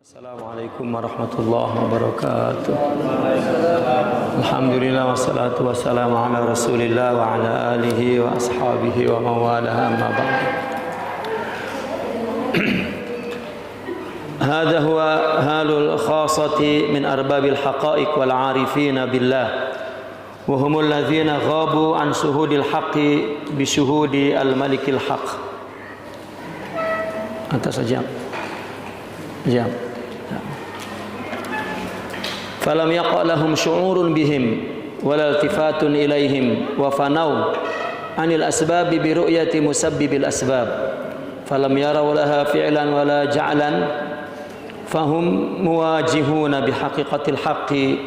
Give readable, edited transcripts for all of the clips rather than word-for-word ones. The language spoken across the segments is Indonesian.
Assalamualaikum warahmatullahi wabarakatuh. Alhamdulillah wassalatu wassalamu ala Rasulillah wa ala alihi wa ashabihi wa mawalah amma ba'd. Hadha huwa halul khassati min arbabil haqa'iq wal 'arifina billah wa humul ladzina ghabu an syuhudil haqqi bi syuhudi al malikil haqq. Atas saja. Ya. Falam yaqa lahum syu'urun bihim wala iltifatun ilaihim wa fanau anil asbabi bi ru'yati musabbibil asbab falam yaraw laha fi'lan wala ja'lan fahum muwajihuna bihaqiqatil haqqi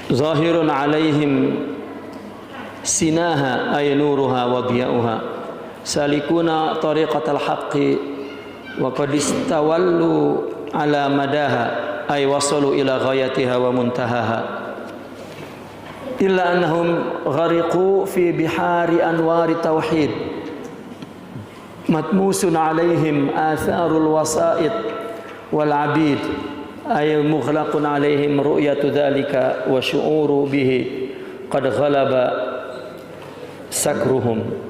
zahirun alaihim sinaha ay nuruha wa diya'uha salikuna tariqatal haqqi wa qad istawallu ala madaha ay wasalu ila ghayatiha wa muntahaha illa annahum ghariqu fi bihari anwari tauhid matmusun alaihim atharul wasa'id wal abid ay mughlaqun alaihim ru'yatu dhalika wa syu'uru bihi qad ghalaba sakruhum.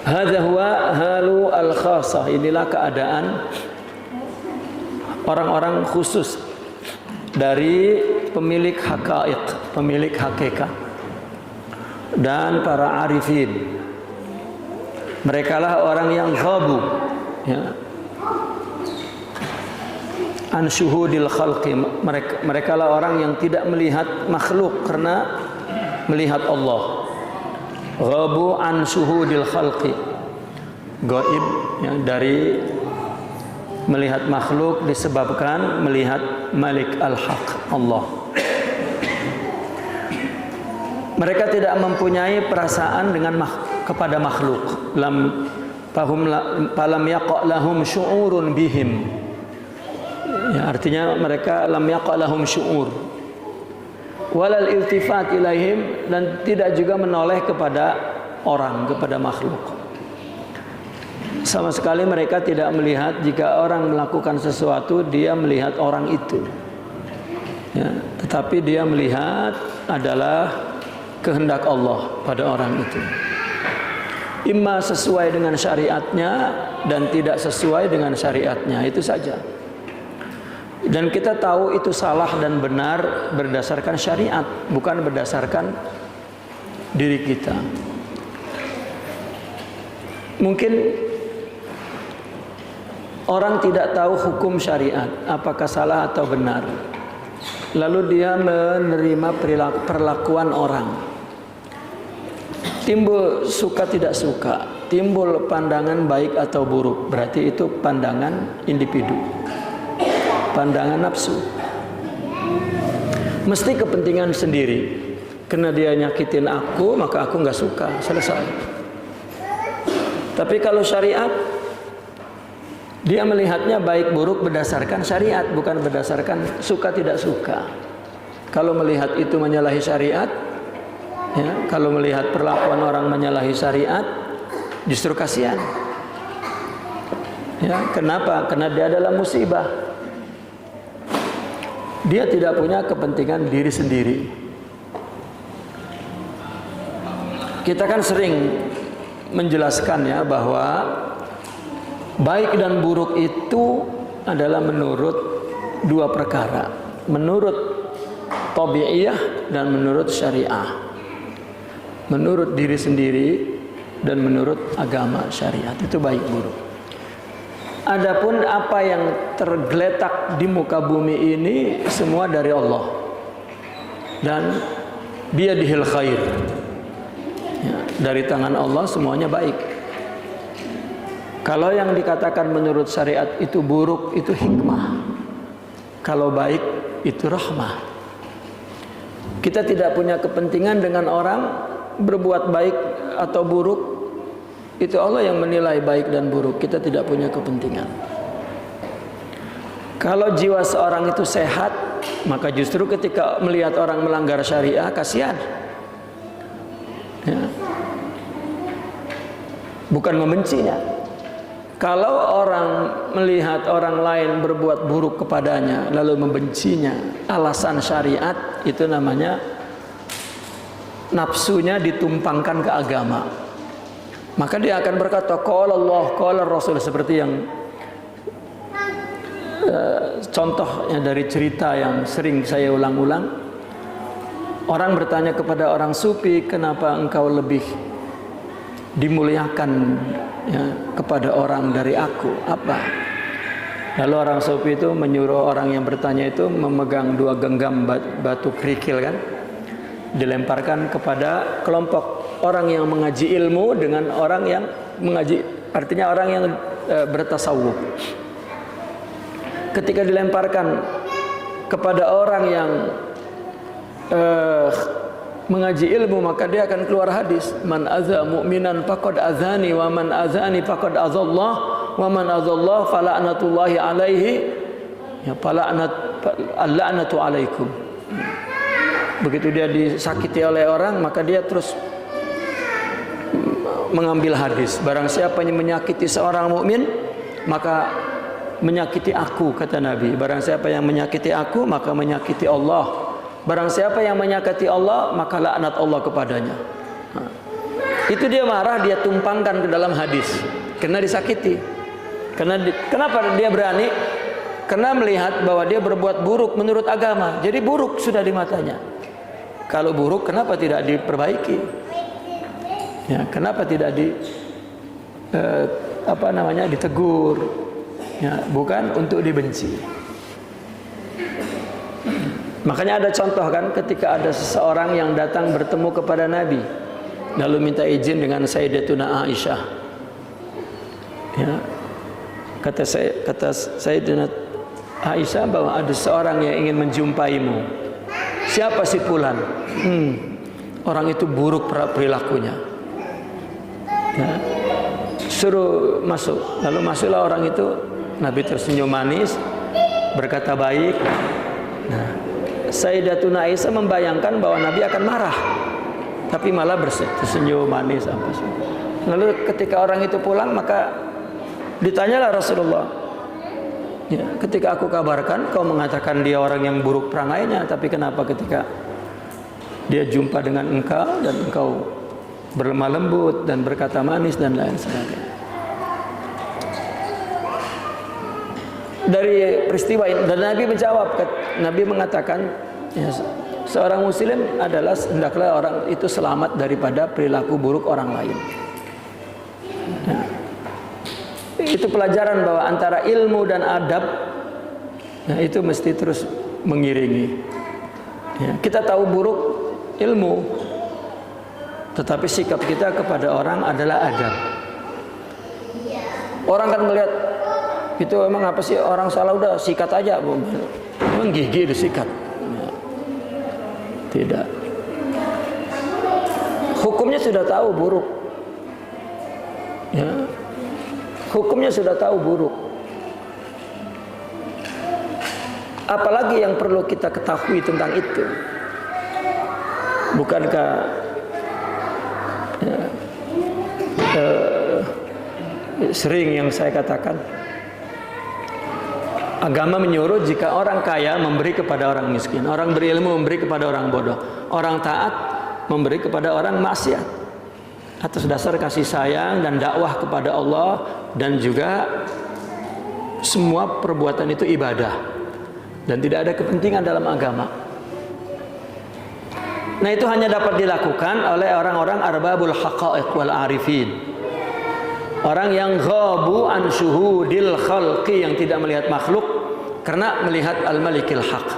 Hadza huwa halu al-khassah. Inilah keadaan orang-orang khusus dari pemilik haqaiq, pemilik hakikat dan para arifin. Mereka lah orang yang ghabu, ya, an syuhudil khalqi. Mereka lah orang yang tidak melihat makhluk karena melihat Allah. Ghabu an syuhudil khalqi, gaib yang dari melihat makhluk disebabkan melihat Malik al-Haq Allah. Mereka tidak mempunyai perasaan dengan kepada makhluk. Falam yaqa lahum syu'urun bihim. Ya, artinya mereka lam yaqa lahum syu'ur. Walal iltifat ilaihim, dan tidak juga menoleh kepada orang, kepada makhluk. Sama sekali mereka tidak melihat jika orang melakukan sesuatu dia melihat orang itu, ya, tetapi dia melihat adalah kehendak Allah pada orang itu. Imma sesuai dengan syariatnya dan tidak sesuai dengan syariatnya, itu saja. Dan kita tahu itu salah dan benar berdasarkan syariat, bukan berdasarkan diri kita. Mungkin orang tidak tahu hukum syariat, apakah salah atau benar. Lalu dia menerima perlakuan orang. Timbul suka tidak suka, timbul pandangan baik atau buruk, berarti itu pandangan individu. Pandangan nafsu, mesti kepentingan sendiri. Karena dia nyakitin aku, maka aku nggak suka, selesai. Tapi kalau syariat, dia melihatnya baik buruk berdasarkan syariat, bukan berdasarkan suka tidak suka. Kalau melihat itu menyalahi syariat, ya, kalau melihat perlakuan orang menyalahi syariat, justru kasihan. Ya, kenapa? Karena dia adalah musibah. Dia tidak punya kepentingan diri sendiri. Kita kan sering menjelaskan ya bahwa baik dan buruk itu adalah menurut dua perkara. Menurut tabi'iyah dan menurut syariah. Menurut diri sendiri dan menurut agama syariat. Itu baik buruk. Adapun apa yang tergeletak di muka bumi ini semua dari Allah dan biyadihil khair, ya, dari tangan Allah semuanya baik. Kalau yang dikatakan menurut syariat itu buruk, itu hikmah. Kalau baik itu rahmah. Kita tidak punya kepentingan dengan orang berbuat baik atau buruk. Itu Allah yang menilai baik dan buruk. Kita tidak punya kepentingan. Kalau jiwa seorang itu sehat, maka justru ketika melihat orang melanggar syariah, kasihan. Ya. bukan membencinya. Kalau orang melihat orang lain berbuat buruk kepadanya lalu membencinya, alasan syariat, itu namanya nafsunya ditumpangkan ke agama. Maka dia akan berkata qala Allah, qala Rasul, seperti yang contohnya dari cerita yang sering saya ulang-ulang. Orang bertanya kepada orang sufi, kenapa engkau lebih dimuliakan ya, kepada orang dari aku? Apa? Lalu orang sufi itu menyuruh orang yang bertanya itu memegang 2 genggam batu kerikil kan, dilemparkan kepada kelompok orang yang mengaji ilmu dengan orang yang mengaji, artinya orang yang bertasawuf. Ketika dilemparkan kepada orang yang mengaji ilmu, maka dia akan keluar hadis, man aza mu'minan faqad azani wa man azani faqad azallah wa man azallah fala'natullahi alaihi ya fala'natu alaikum. Begitu dia disakiti oleh orang, maka dia terus mengambil hadis, barang siapa yang menyakiti seorang mukmin maka menyakiti aku, kata Nabi. Barang siapa yang menyakiti aku maka menyakiti Allah. Barang siapa yang menyakiti Allah maka laknat Allah kepadanya. Itu dia marah, dia tumpangkan ke dalam hadis karena disakiti. Kenapa dia berani? Karena melihat bahwa dia berbuat buruk menurut agama. Jadi buruk sudah di matanya. Kalau buruk kenapa tidak diperbaiki? Ya, kenapa tidak ditegur? Ya, bukan untuk dibenci. Makanya ada contoh kan, ketika ada seseorang yang datang bertemu kepada Nabi lalu minta izin dengan Sayyidatuna Aisyah. Ya. Kata Sayyidatuna Aisyah bahwa ada seorang yang ingin menjumpaimu. Siapa si fulan? Orang itu buruk perilakunya. Ya. Suruh masuk. Lalu masuklah orang itu. Nabi tersenyum manis, berkata baik. Nah, Sayyidatuna Aisyah membayangkan bahwa Nabi akan marah, tapi malah tersenyum manis. Lalu ketika orang itu pulang, maka ditanyalah Rasulullah, ya, ketika aku kabarkan kau mengatakan dia orang yang buruk perangainya, tapi kenapa ketika dia jumpa dengan engkau dan engkau berlemah lembut dan berkata manis dan lain sebagainya. Dari peristiwa ini, dan Nabi menjawab, Nabi mengatakan ya, seorang muslim adalah hendaklah orang itu selamat daripada perilaku buruk orang lain. Ya. Itu pelajaran bahwa antara ilmu dan adab, nah, itu mesti terus mengiringi. Ya, kita tahu buruk ilmu, tetapi sikap kita kepada orang adalah adab. Orang kan melihat itu emang apa sih, orang salah udah sikat aja, emang gigi itu sikat. Tidak. Hukumnya sudah tahu buruk. Ya. Hukumnya sudah tahu buruk. Apalagi yang perlu kita ketahui tentang itu? Bukankah ya, sering yang saya katakan, agama menyuruh jika orang kaya memberi kepada orang miskin, orang berilmu memberi kepada orang bodoh, orang taat memberi kepada orang maksiat, atas dasar kasih sayang dan dakwah kepada Allah, dan juga semua perbuatan itu ibadah dan tidak ada kepentingan dalam agama. Nah, itu hanya dapat dilakukan oleh orang-orang arbabul haqaiq wal arifin, orang yang ghabu an syuhudil khalqi, yang tidak melihat makhluk karena melihat al-malikil haq.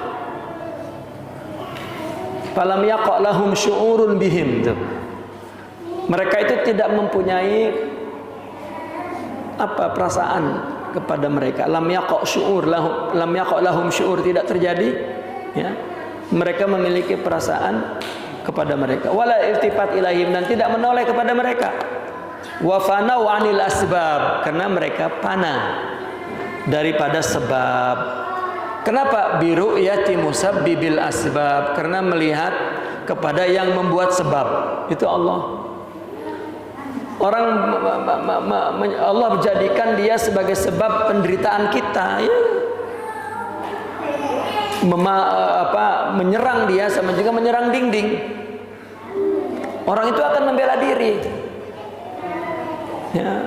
Falam yaqa lahum syu'urun bihim. Mereka itu tidak mempunyai perasaan kepada mereka. Lam yaqa syu'ur lahum, lam yaqa lahum syu'ur, tidak terjadi, ya. Mereka memiliki perasaan kepada mereka. Wala iltifat ilaihim, dan tidak menoleh kepada mereka. Wa fanau anil asbab, karena mereka panah daripada sebab. Kenapa? Biru yati musabbibil asbab, karena melihat kepada yang membuat sebab, itu Allah. Orang Allah menjadikan dia sebagai sebab penderitaan kita, ya. Menyerang dia sama juga menyerang dinding. Orang itu akan membela diri, ya.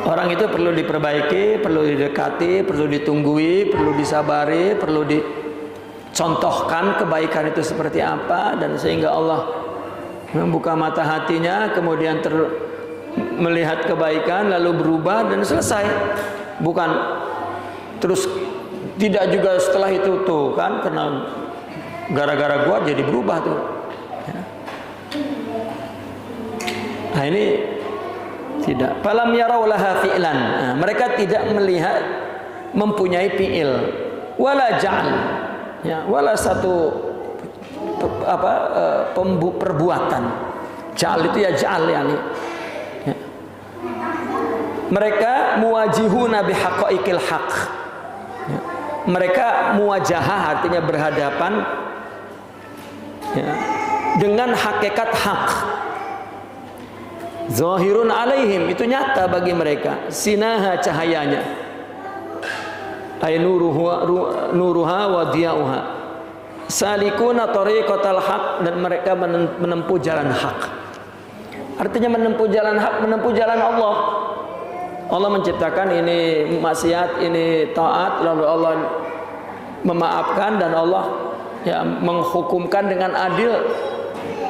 Orang itu perlu diperbaiki, perlu didekati, perlu ditunggui, perlu disabari, perlu dicontohkan kebaikan itu seperti apa, dan sehingga Allah membuka mata hatinya, kemudian melihat kebaikan lalu berubah dan selesai. Bukan terus tidak juga setelah itu tuh kan, karena gara-gara gua jadi berubah tuh, ya. Nah ini tidak. Falam yarau laha fi'lan. Nah, mereka tidak melihat mempunyai fi'il wala ja'al, ya, wala satu perbuatan. Ja'al itu ya ja'al, yani, ya. Mereka muwajihuna bihaqaiqil haq, ya. Mereka muwajahah artinya berhadapan, ya, dengan hakikat hak. Zahirun alaihim, itu nyata bagi mereka. Sinaha, cahayanya. Ay nuruha wa diyauha. Salikuna tariqatal haq, dan mereka menempuh jalan hak. Artinya menempuh jalan hak, menempuh jalan Allah. Allah menciptakan ini maksiat, ini taat, lalu Allah memaafkan dan Allah, ya, menghukumkan dengan adil,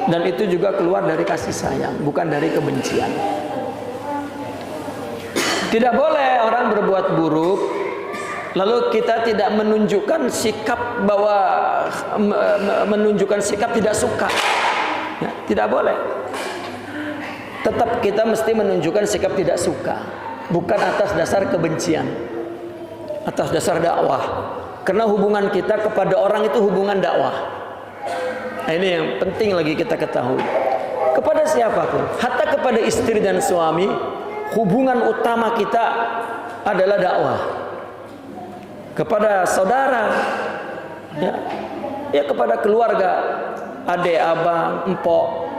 dan itu juga keluar dari kasih sayang, bukan dari kebencian. Tidak boleh orang berbuat buruk lalu kita tidak menunjukkan sikap bahwa menunjukkan sikap tidak suka, ya, tidak boleh. Tetap kita mesti menunjukkan sikap tidak suka, bukan atas dasar kebencian, atas dasar dakwah. Karena hubungan kita kepada orang itu hubungan dakwah. Nah, ini yang penting lagi kita ketahui. Kepada siapapun, hatta kepada istri dan suami, hubungan utama kita adalah dakwah. Kepada saudara, ya, ya kepada keluarga, adik, abang, empok,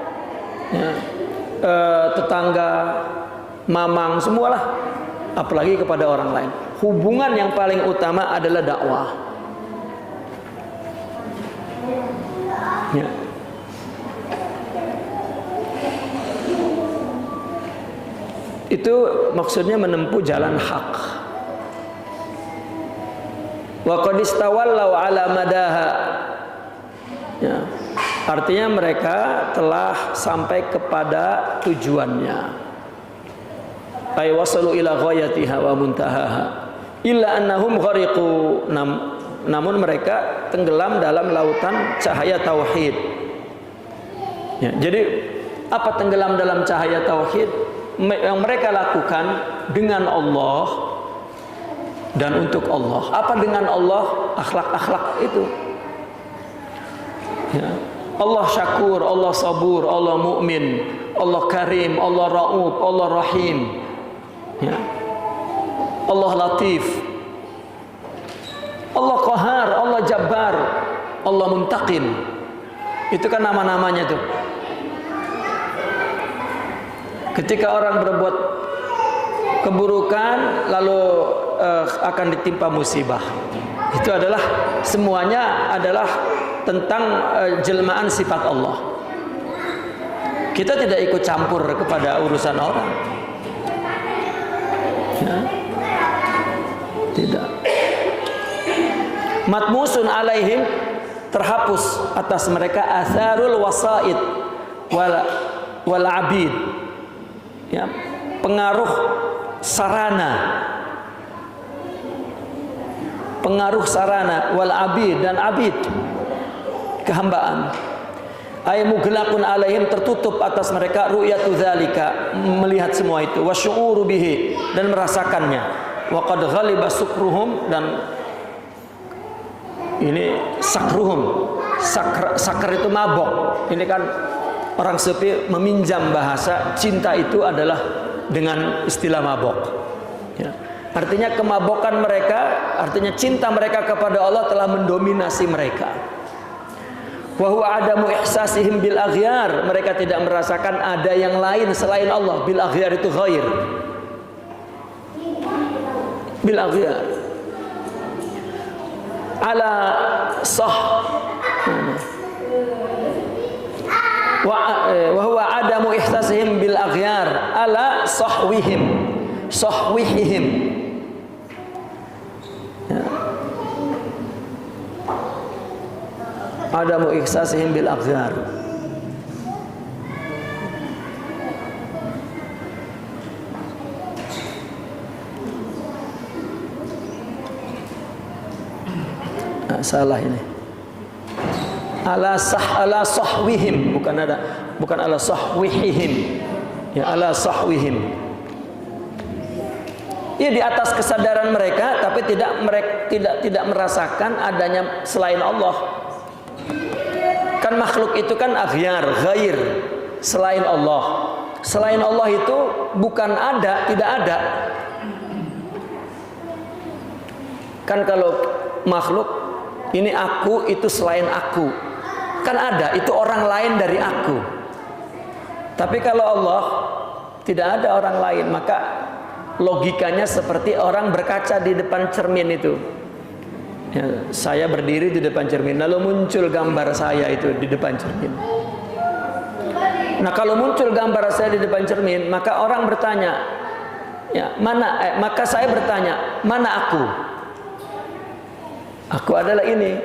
ya, tetangga, mamang, semualah. Apalagi kepada orang lain. Hubungan yang paling utama adalah dakwah. Ya. Itu maksudnya menempuh jalan hak. Wa qad istawallaw ala madaha. Ya. Artinya mereka telah sampai kepada tujuannya. Ay wasalu ila ghayatiha wa muntahaha. Illa annahum ghariqu. Namun mereka tenggelam dalam lautan cahaya tauhid. Ya, jadi apa tenggelam dalam cahaya tauhid? Yang mereka lakukan dengan Allah dan untuk Allah. Apa dengan Allah? Akhlak-akhlak itu. Ya. Allah syakur, Allah sabur, Allah mu'min, Allah karim, Allah ra'ub, Allah rahim, ya. Allah latif, Allah qahar, Allah jabbar, Allah muntaqim. Itu kan nama-namanya tuh. Ketika orang berbuat keburukan lalu akan ditimpa musibah, itu adalah semuanya adalah tentang jelmaan sifat Allah. Kita tidak ikut campur kepada urusan orang, ya. Tidak. Matmusun alaihim, terhapus atas mereka atharul wasaid wal abid, ya, pengaruh sarana, wal abid, dan abid, kehambaan. Ay mughlaqun alaihim, tertutup atas mereka ru'yatu dzalika, melihat semua itu, wasyu'uru bihi, dan merasakannya, wa qad ghaliba sukruhum, dan ini sakruhum. Sakar itu mabok. Ini kan orang Sufi meminjam bahasa cinta itu adalah dengan istilah mabok, ya. Artinya kemabokan mereka, artinya cinta mereka kepada Allah telah mendominasi mereka. Wa huwa adamu ihsasihim bil aghyar, mereka tidak merasakan ada yang lain selain Allah. Bil aghyar itu ghair. Bil aghyar. Ala sah. Wa huwa adamu ihsasihim bil aghyar ala sahwihim. Sahwihihim. Ya. Adamu ihsasihim bil aghyar. Salah ini. Ala sahwihim, bukan ala sahwihihim. Ya, ala sahwihim. Ya, di atas kesadaran mereka, tapi tidak merasakan adanya selain Allah. Kan makhluk itu kan aghyar, ghair, selain Allah. Selain Allah itu bukan ada, tidak ada. Kan kalau makhluk ini aku, itu selain aku. Kan ada, itu orang lain dari aku. Tapi kalau Allah tidak ada orang lain, maka logikanya seperti orang berkaca di depan cermin itu. Ya, saya berdiri di depan cermin, lalu muncul gambar saya itu di depan cermin. Nah, kalau muncul gambar saya di depan cermin, maka orang bertanya, ya, maka saya bertanya, mana aku? Aku adalah ini.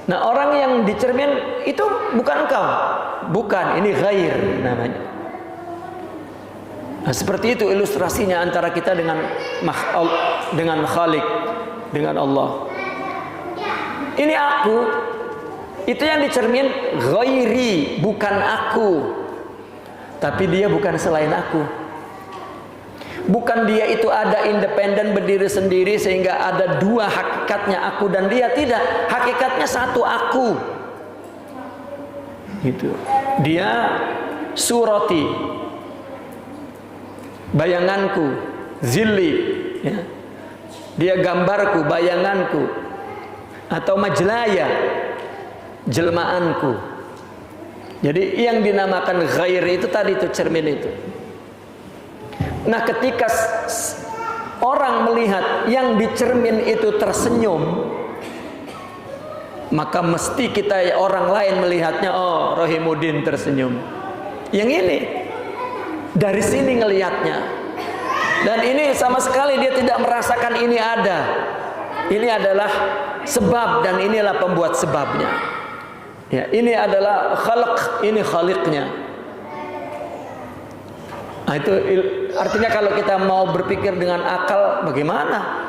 Nah, orang yang di cermin itu bukan engkau, bukan, ini ghair namanya. Nah, seperti itu ilustrasinya antara kita dengan Khalik, dengan Allah. Ini aku, itu yang dicermin ghairi, bukan aku. Tapi dia bukan selain aku. Bukan dia itu ada independen berdiri sendiri sehingga ada dua hakikatnya aku dan dia, tidak. Hakikatnya satu, aku. Gitu. Dia surati, bayanganku, zilli, ya. Dia gambarku, bayanganku. Atau majlaya, jelmaanku. Jadi yang dinamakan ghair itu tadi, itu cermin itu. Nah, ketika orang melihat yang di cermin itu tersenyum, maka mesti kita, orang lain melihatnya, oh, Rohimuddin tersenyum. Yang ini dari sini ngelihatnya. Dan ini sama sekali dia tidak merasakan ini ada. Ini adalah sebab dan inilah pembuat sebabnya. Ya, ini adalah khalq, ini khaliqnya. Nah, itu artinya kalau kita mau berpikir dengan akal, bagaimana?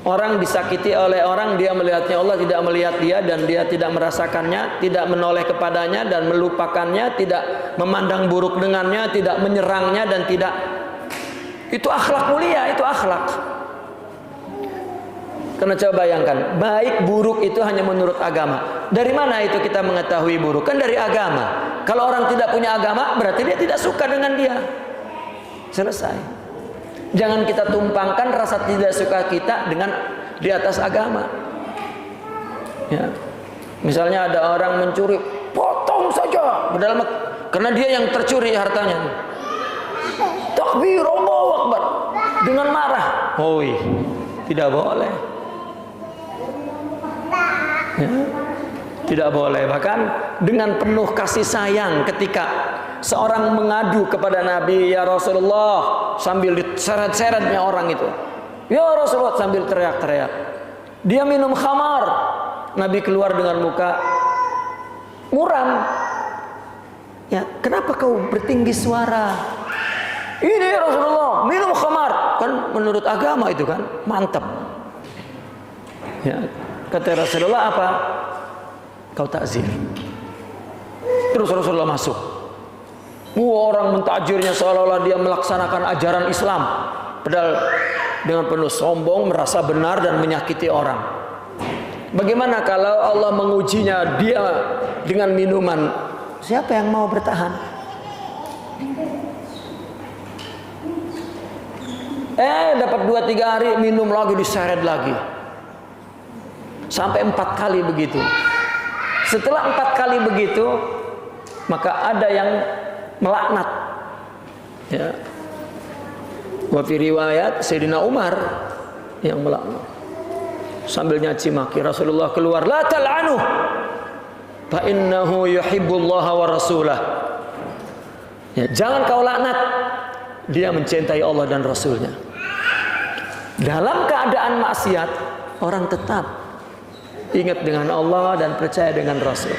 Orang disakiti oleh orang, dia melihatnya, Allah tidak melihat dia dan dia tidak merasakannya, tidak menoleh kepadanya dan melupakannya, tidak memandang buruk dengannya, tidak menyerangnya dan tidak. Itu akhlak mulia, itu akhlak. Karena coba bayangkan, baik buruk itu hanya menurut agama. Dari mana itu kita mengetahui buruk? Kan dari agama. Kalau orang tidak punya agama, berarti dia tidak suka dengan dia. Selesai. Jangan kita tumpangkan rasa tidak suka kita dengan di atas agama. Ya. Misalnya ada orang mencuri, potong saja. Padahal karena dia yang tercuri hartanya. Takbir, Allahu Akbar, dengan marah. Oi, tidak boleh. Ya, tidak boleh. Bahkan dengan penuh kasih sayang, ketika seorang mengadu kepada Nabi, ya Rasulullah, sambil diseret-seretnya orang itu, ya Rasulullah, sambil teriak-teriak, dia minum khamar. Nabi keluar dengan muka muram. Ya, kenapa kau bertinggi suara? Ini Rasulullah minum khamar. Kan menurut agama itu kan mantap. Ya, kata Rasulullah apa? Kau takzir. Terus Rasulullah masuk. Orang mentakjirnya seolah-olah dia melaksanakan ajaran Islam, padahal dengan penuh sombong, merasa benar dan menyakiti orang. Bagaimana kalau Allah mengujinya dia dengan minuman? Siapa yang mau bertahan? Dapat 2-3 hari minum lagi, diseret lagi. Sampai 4 kali begitu. Setelah 4 kali begitu, maka ada yang melaknat. Ya. Wa fi riwayat Sayyidina Umar yang melaknat. Sambil nyaci maki, Rasulullah keluar, la tal'anu fa innahu yuhibbullaha wa rasulah. Ya, jangan kau laknat, dia mencintai Allah dan Rasulnya. Dalam keadaan maksiat, orang tetap ingat dengan Allah dan percaya dengan Rasul.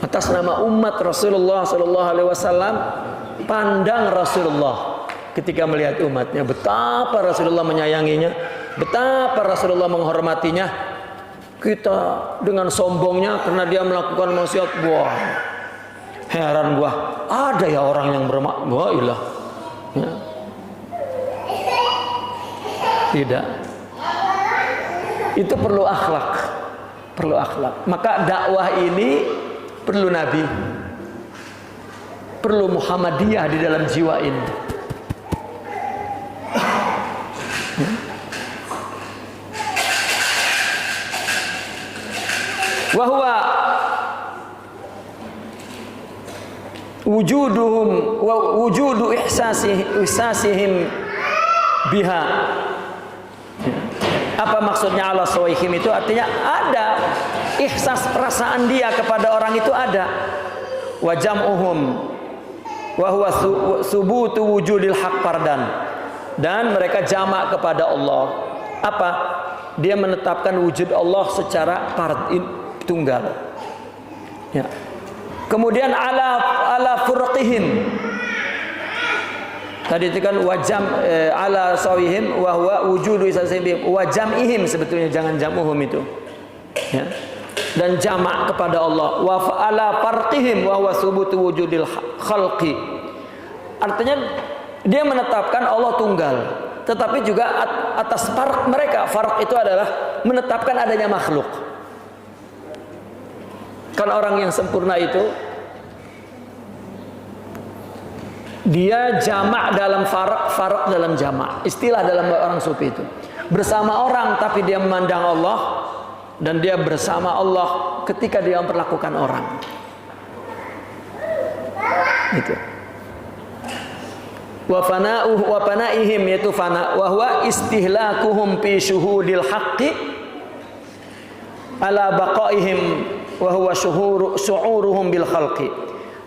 Atas nama umat Rasulullah sallallahu alaihi wasallam, pandang Rasulullah ketika melihat umatnya, betapa Rasulullah menyayanginya, betapa Rasulullah menghormatinya. Kita dengan sombongnya karena dia melakukan maksiat, wah, heran gua, ada ya orang yang bermaksiat, wah ilah. Ya. Tidak. Itu perlu akhlak. Perlu akhlak. Maka dakwah ini perlu Nabi. Perlu Muhammadiyah di dalam jiwa ini. Wa huwa wujuduhum wa wujudu ihsasihim biha. Apa maksudnya ala sawihim itu? Artinya ada ihsas, perasaan dia kepada orang itu ada. Wa jam'uhum wa huwa subutu wujudil haq fardan. Dan mereka jamak kepada Allah. Apa? Dia menetapkan wujud Allah secara tunggal. Ya. Kemudian ala furqihim. Tadi itu kan wajam ala sawihim wa huwa wujudu isasihim wa jam'ihim, sebetulnya jangan jam'uhum itu. Ya. Dan jamak kepada Allah wa ala farqihim wa huwa subutu wujudil khalqi. Artinya dia menetapkan Allah tunggal, tetapi juga atas farq mereka. Farq itu adalah menetapkan adanya makhluk. Kan orang yang sempurna itu dia jamak dalam farq dalam jamak. Istilah dalam orang sufi itu bersama orang tapi dia memandang Allah, dan dia bersama Allah ketika dia memperlakukan orang. Itu. Wa fanaihim, yaitu fana, wa huwa istihlakuhum fi syuhudil haqqi ala baqaihim wa huwa syu'uruhum bil khalqi.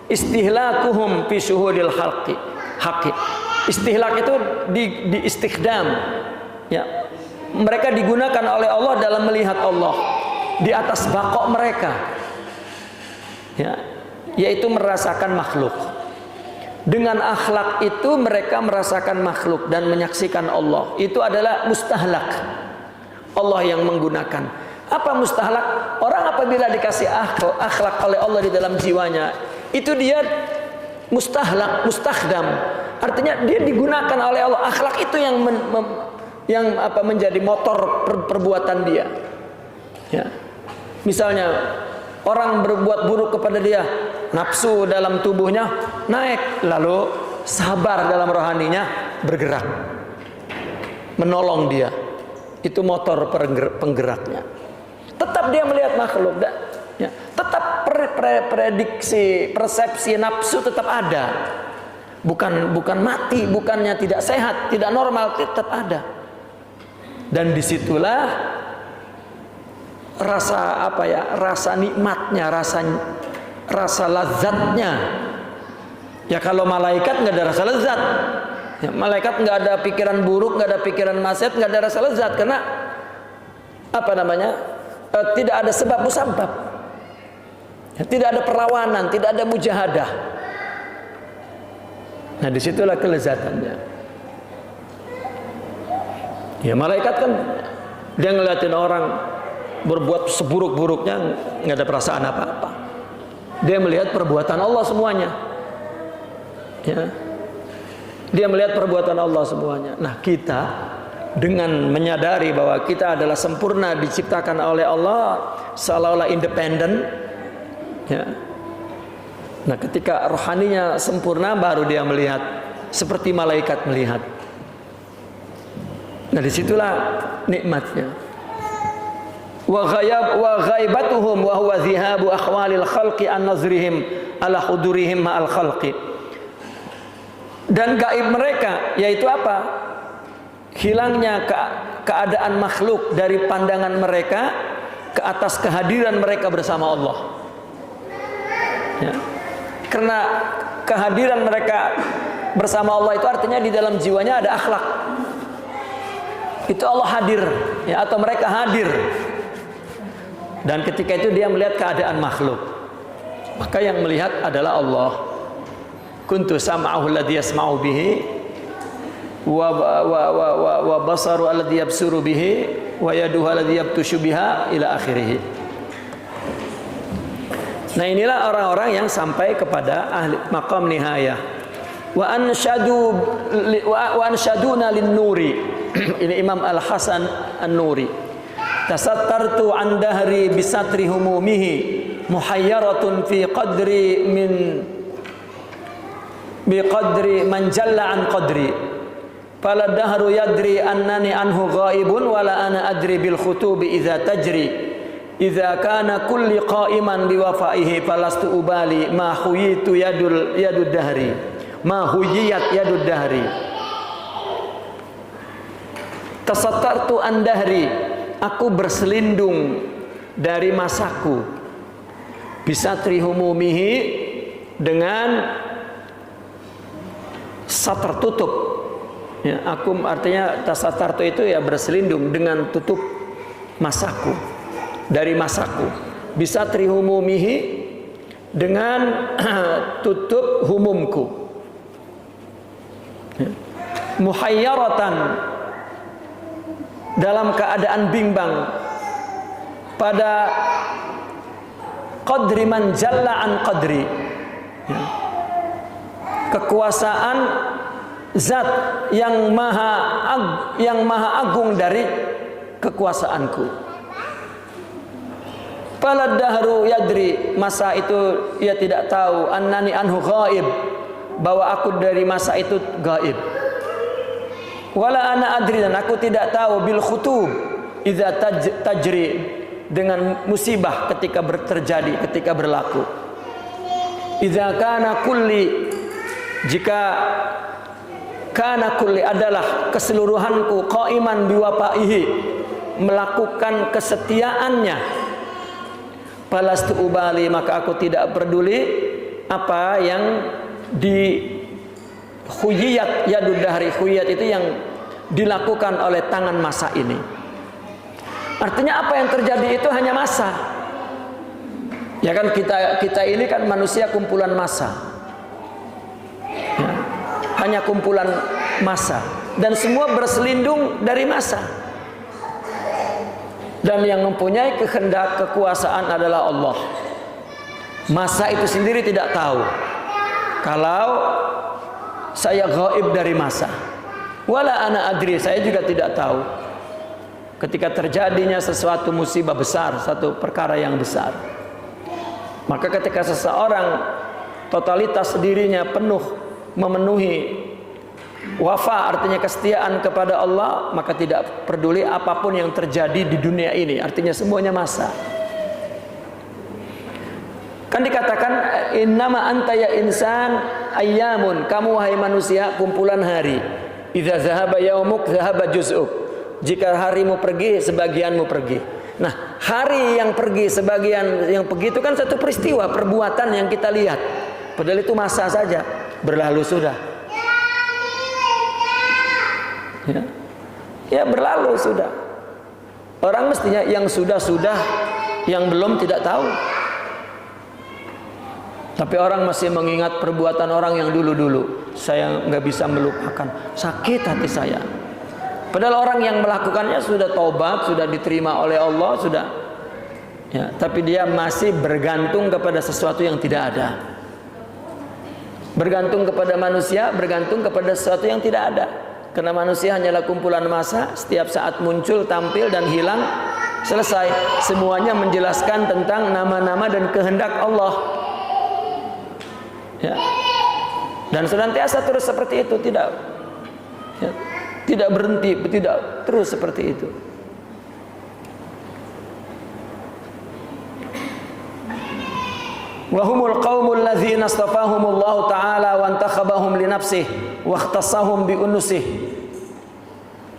Istihlakuhum fi syuhudil haqqi. Istihlak itu di istikhdam. Ya. Mereka digunakan oleh Allah dalam melihat Allah di atas baqa mereka. Ya, yaitu merasakan makhluk. Dengan akhlak itu mereka merasakan makhluk dan menyaksikan Allah. Itu adalah mustahlak. Allah yang menggunakan. Apa mustahlak? Orang apabila dikasih akhlak oleh Allah di dalam jiwanya, itu dia mustahlak, mustakhdam. Artinya dia digunakan oleh Allah. Akhlak itu yang menjadi motor perbuatan dia. Ya. Misalnya orang berbuat buruk kepada dia, nafsu dalam tubuhnya naik, lalu sabar dalam rohaninya bergerak, menolong dia. Itu motor penggeraknya. Tetap dia melihat makhluk, ya. Tetap prediksi, persepsi nafsu tetap ada. Bukan mati, bukannya tidak sehat, tidak normal, tetap ada. Dan disitulah rasa rasa nikmatnya, rasa lazatnya. Ya kalau malaikat nggak ada rasa lezat. Ya, malaikat nggak ada pikiran buruk, nggak ada pikiran maksiat, nggak ada rasa lezat karena tidak ada sebab musabab. Ya, tidak ada perlawanan, tidak ada mujahadah. Nah disitulah kelezatannya. Ya malaikat kan dia ngeliatin orang berbuat seburuk-buruknya, nggak ada perasaan apa-apa. Dia melihat perbuatan Allah semuanya. Ya. Dia melihat perbuatan Allah semuanya. Nah kita dengan menyadari bahwa kita adalah sempurna, diciptakan oleh Allah, seolah-olah independen. Ya. Nah ketika rohaninya sempurna, baru dia melihat seperti malaikat melihat. Nah disitulah nikmatnya. wa ghaibatuhum wa huwa dhihabu akhwalil khalqi an nazrihim ala hudurihim ma'al khalqi. Dan gaib mereka yaitu apa? Hilangnya keadaan makhluk dari pandangan mereka ke atas kehadiran mereka bersama Allah. Ya. Karena kehadiran mereka bersama Allah itu artinya di dalam jiwanya ada akhlak. Itu Allah hadir, ya, atau mereka hadir. Dan ketika itu dia melihat keadaan makhluk. Maka yang melihat adalah Allah. Kuntu sam'ahu alladhi yasma'u bihi wa basaru alladhi yabsuru bihi wa yaduhu alladhi yabtushu biha ila akhirih. Nah, inilah orang-orang yang sampai kepada ahli maqam nihayah. Wa anshaduna lin-nuri. Ini Imam Al-Hasan An-Nuri. Tasattartu an dahri bisatri humumihi muhayyaratun fi qadri biqadri man jalla an qadri fala dahru yadri annani anhu ghaibun wala ana adri bil khutubi idza tajri idza kana kulli qa'iman biwafaihi falastu ubali ma huyitu yadud dahri ma huyiyat yadud dahri. Tasattartu an dahri, aku berselindung dari masaku, bisatri humumihi, dengan satar tutup. Ya, aku artinya tasattartu itu ya berselindung dengan tutup masaku, dari masaku. Bisatri humumihi, dengan tutup humumku. Ya. Muhayyaratan, dalam keadaan bimbang pada qadri man jalla an qadri, ya. Kekuasaan zat yang maha agung dari kekuasaanku. Fala dahru yadri, masa itu ia tidak tahu, annani anhu ghaib, bahwa aku dari masa itu gaib. Wala ana adri, dan aku tidak tahu, bil khutub idza tajri, dengan musibah ketika terjadi, ketika berlaku. Idza kana kulli, jika kana kulli adalah keseluruhanku, qaiman biwafaihi, melakukan kesetiaannya, falastu ubali, maka aku tidak peduli apa yang di khuyiyat yadud dahri. Khuyiyat itu yang dilakukan oleh tangan masa ini. Artinya apa yang terjadi itu hanya masa. Ya kan, kita ini kan manusia kumpulan masa. Ya, hanya kumpulan masa, dan semua berselindung dari masa. Dan yang mempunyai kehendak kekuasaan adalah Allah. Masa itu sendiri tidak tahu kalau saya gaib dari masa. Wala ana adri, saya juga tidak tahu ketika terjadinya sesuatu musibah besar, satu perkara yang besar. Maka ketika seseorang totalitas dirinya penuh memenuhi wafa, artinya kesetiaan kepada Allah, maka tidak peduli apapun yang terjadi di dunia ini, artinya semuanya masa. Kan dikatakan innama anta ya insan ayyamun, kamu wahai manusia kumpulan hari. Idza zahaba yaumuk zahaba juz'uk, jika harimu pergi sebagianmu pergi. Nah, hari yang pergi, sebagian yang pergi itu kan satu peristiwa, perbuatan yang kita lihat. Padahal itu masa saja, berlalu sudah. Ya berlalu sudah. Orang mestinya yang sudah-sudah, yang belum tidak tahu. Tapi orang masih mengingat perbuatan orang yang dulu-dulu. Saya nggak bisa melupakan, sakit hati saya. Padahal orang yang melakukannya sudah taubat, sudah diterima oleh Allah, sudah. Ya, tapi dia masih bergantung kepada sesuatu yang tidak ada. Bergantung kepada manusia, bergantung kepada sesuatu yang tidak ada. Karena manusia hanyalah kumpulan massa, setiap saat muncul, tampil dan hilang, selesai. Semuanya menjelaskan tentang nama-nama dan kehendak Allah. Ya. Dan senantiasa terus seperti itu, tidak tidak berhenti, tidak terus seperti itu. Wa humul qaumul ladzina astafahumullahu ta'ala wa antakhabahum li nafsihi wa ikhtassahum bi unusihi.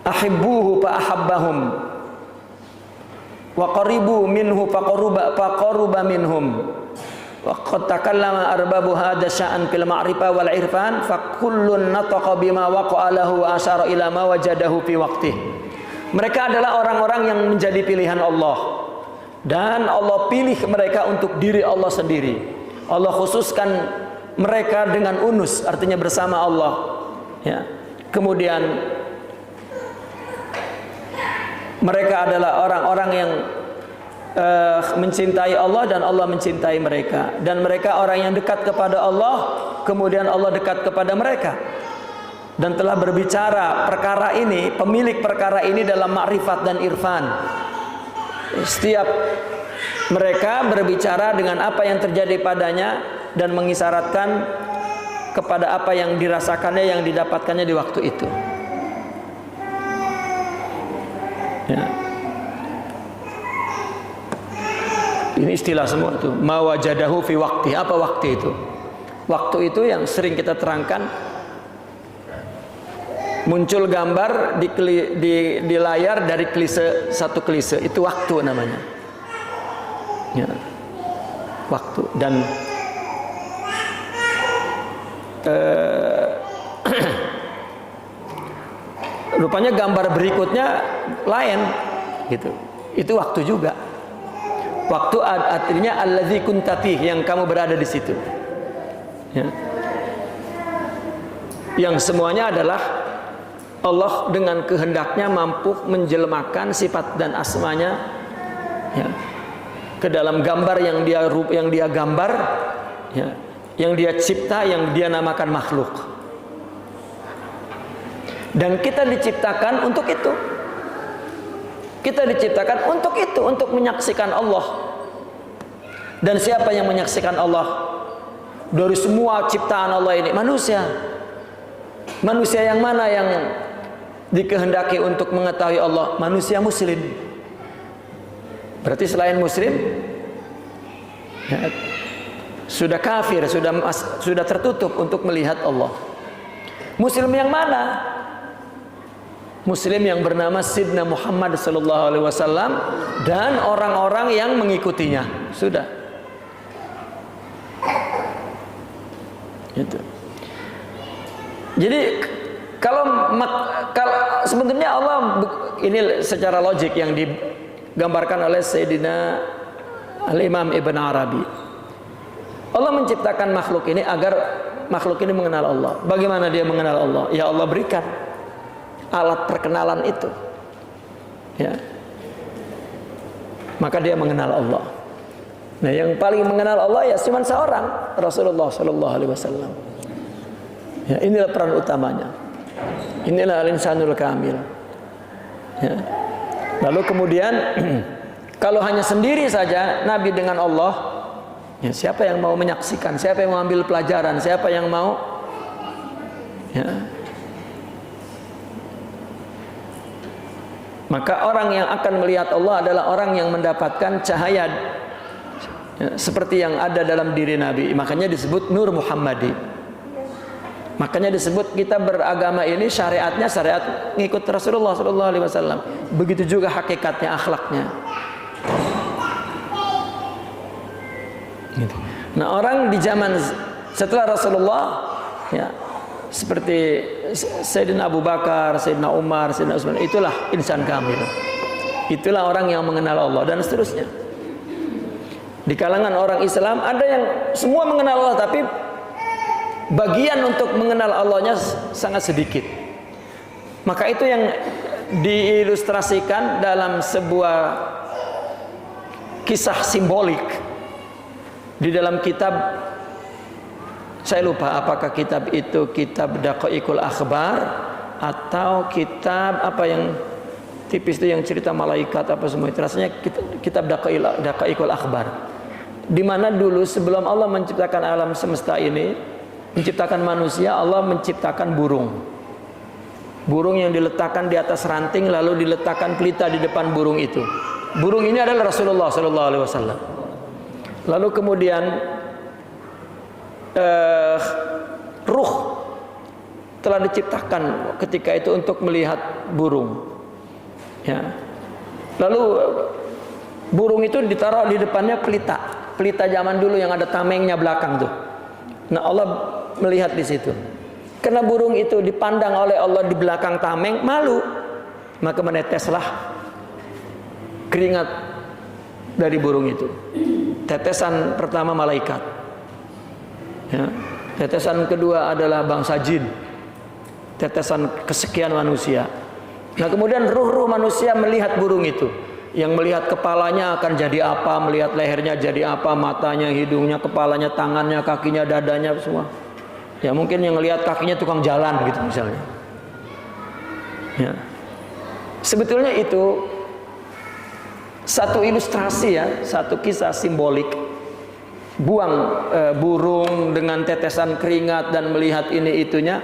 Ahibbuhu fa ahabbahum wa qaribu minhu fa qaruba minhum. Wa qad takallama arbabu hadha sya'an fil ma'rifah wal irfan fa kullun nataqa bima waqa'a lahu wa asyara ila ma wajadahu fi waqtih. Mereka adalah orang-orang yang menjadi pilihan Allah. Dan Allah pilih mereka untuk diri Allah sendiri. Allah khususkan mereka dengan unus, artinya bersama Allah. Ya. Kemudian mereka adalah orang-orang yang mencintai Allah dan Allah mencintai mereka. Dan mereka orang yang dekat kepada Allah, kemudian Allah dekat kepada mereka. Dan telah berbicara perkara ini, pemilik perkara ini dalam ma'rifat dan irfan. Setiap mereka berbicara dengan apa yang terjadi padanya dan mengisyaratkan kepada apa yang dirasakannya, yang didapatkannya di waktu itu. Ya. Ini istilah semua itu. Ma wajadahu fi waqti. Apa waktu itu? Waktu itu yang sering kita terangkan, muncul gambar di layar dari klise, satu klise, itu waktu namanya. Ya. Waktu. Dan rupanya gambar berikutnya lain gitu. Itu waktu juga. Waktu artinya allazi kuntatih, yang kamu berada di situ. Ya. Yang semuanya adalah Allah dengan kehendaknya mampu menjelmakan sifat dan asmanya, ya, ke dalam gambar yang dia gambar, ya, yang dia cipta, yang dia namakan makhluk. Dan kita diciptakan untuk itu. Kita diciptakan untuk itu, untuk menyaksikan Allah. Dan siapa yang menyaksikan Allah? Dari semua ciptaan Allah ini, manusia. Manusia yang mana yang dikehendaki untuk mengetahui Allah? Manusia muslim. Berarti selain muslim, ya, sudah kafir, sudah tertutup untuk melihat Allah. Muslim yang mana? Muslim yang bernama Sidna Muhammad sallallahu alaihi wasallam dan orang-orang yang mengikutinya. Sudah. Itu. Jadi kalau sebenarnya Allah ini secara logik yang digambarkan oleh Sayyidina Al-Imam Ibn Arabi. Allah menciptakan makhluk ini agar makhluk ini mengenal Allah. Bagaimana dia mengenal Allah? Ya Allah berikan alat perkenalan itu, ya, maka dia mengenal Allah. Nah, yang paling mengenal Allah ya cuma seorang, Rasulullah Sallallahu Alaihi Wasallam. Ya, inilah peran utamanya. Inilah al-insanul kamil. Ya. Lalu kemudian kalau hanya sendiri saja Nabi dengan Allah, ya, siapa yang mau menyaksikan? Siapa yang mau ambil pelajaran? Siapa yang mau? Ya. Maka orang yang akan melihat Allah adalah orang yang mendapatkan cahaya, ya, seperti yang ada dalam diri Nabi. Makanya disebut Nur Muhammadi. Makanya disebut kita beragama ini syariatnya syariat ngikut Rasulullah Sallallahu Alaihi Wasallam. Begitu juga hakikatnya, akhlaknya. Gitu. Nah, orang di zaman setelah Rasulullah, ya, seperti Sayyidina Abu Bakar, Sayyidina Umar, Sayyidina Utsman, itulah insan kamil. Itulah orang yang mengenal Allah dan seterusnya. Di kalangan orang Islam ada yang semua mengenal Allah, tapi bagian untuk mengenal Allahnya sangat sedikit. Maka itu yang diilustrasikan dalam sebuah kisah simbolik di dalam kitab, saya lupa apakah kitab itu kitab Daqaiqul Akhbar atau kitab apa yang tipis itu yang cerita malaikat apa semua itu, rasanya kitab Daqaiqul Akhbar, di mana dulu sebelum Allah menciptakan alam semesta ini, menciptakan manusia, Allah menciptakan burung. Burung yang diletakkan di atas ranting, lalu diletakkan pelita di depan burung itu. Burung ini adalah Rasulullah Sallallahu Alaihi Wasallam. Lalu kemudian ruh telah diciptakan ketika itu untuk melihat burung. Ya. Lalu burung itu ditaruh di depannya pelita zaman dulu yang ada tamengnya belakang tuh. Nah, Allah melihat di situ. Karena burung itu dipandang oleh Allah di belakang tameng, malu, maka meneteslah keringat dari burung itu. Tetesan pertama malaikat, ya. Tetesan kedua adalah bangsa jin, tetesan kesekian manusia. Nah, kemudian ruh-ruh manusia melihat burung itu, yang melihat kepalanya akan jadi apa, melihat lehernya jadi apa, matanya, hidungnya, kepalanya, tangannya, kakinya, dadanya, semua. Ya, mungkin yang melihat kakinya tukang jalan gitu misalnya. Ya. Sebetulnya itu satu ilustrasi, ya, satu kisah simbolik. Buang burung dengan tetesan keringat dan melihat ini itunya,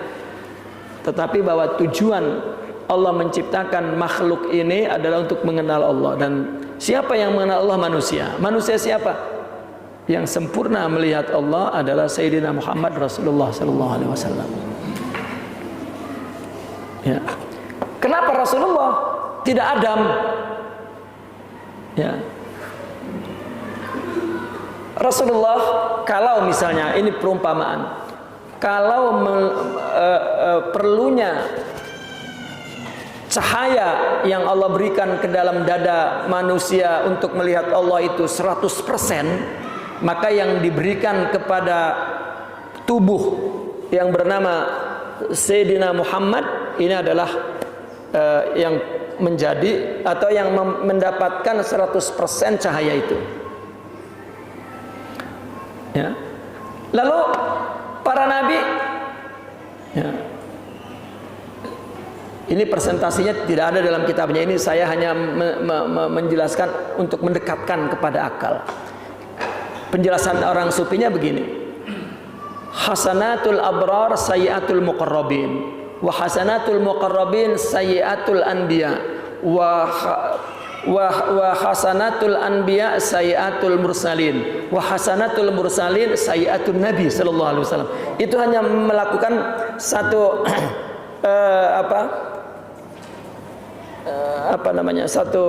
tetapi bahwa tujuan Allah menciptakan makhluk ini adalah untuk mengenal Allah. Dan siapa yang mengenal Allah? Manusia. Manusia siapa? Yang sempurna melihat Allah adalah Sayyidina Muhammad Rasulullah sallallahu alaihi wasallam. Ya. Kenapa Rasulullah tidak Adam? Ya. Rasulullah, kalau misalnya ini perumpamaan, kalau perlunya cahaya yang Allah berikan ke dalam dada manusia untuk melihat Allah itu 100%, maka yang diberikan kepada tubuh yang bernama Sayyidina Muhammad ini adalah yang menjadi atau yang mendapatkan 100% cahaya itu. Ya. Lalu para nabi, ya, ini presentasinya tidak ada dalam kitabnya, ini saya hanya menjelaskan untuk mendekatkan kepada akal. Penjelasan orang sufinya begini: hasanatul abrar sayyiatul muqarrabin, wa hasanatul muqarrabin sayyiatul anbiya, wa hasanatul anbiya sayyiatul mursalin, wa hasanatul mursalin sayyiatun nabi sallallahu alaihi wasallam. Itu hanya melakukan satu satu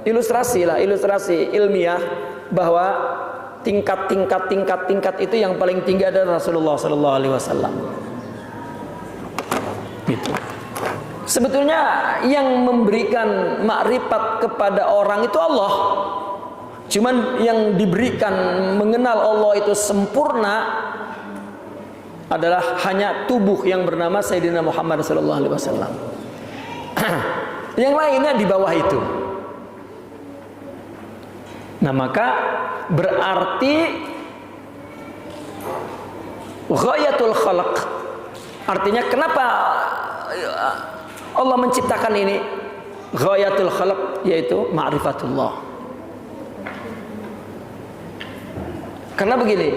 ilustrasi ilmiah bahwa tingkat itu yang paling tinggi adalah Rasulullah sallallahu alaihi wasallam. Gitu. Sebetulnya yang memberikan makrifat kepada orang itu Allah. Cuman yang diberikan mengenal Allah itu sempurna adalah hanya tubuh yang bernama Sayyidina Muhammad sallallahu alaihi wasallam. Yang lainnya di bawah itu. Nah, maka berarti ghayatul khalq. Artinya kenapa Allah menciptakan ini? Ghayatul khalq yaitu ma'rifatullah. Karena begini,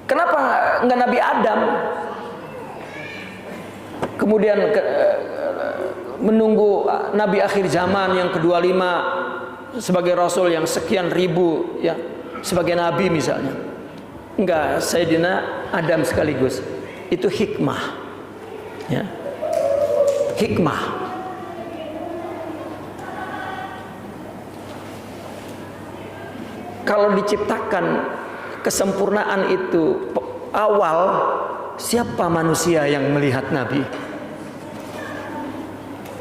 kenapa enggak Nabi Adam kemudian menunggu Nabi akhir zaman yang ke-25 sebagai Rasul yang sekian ribu, ya, sebagai Nabi misalnya? Enggak, Sayyidina Adam sekaligus. Itu hikmah, ya, hikmah. Kalau diciptakan kesempurnaan itu awal, siapa manusia yang melihat Nabi?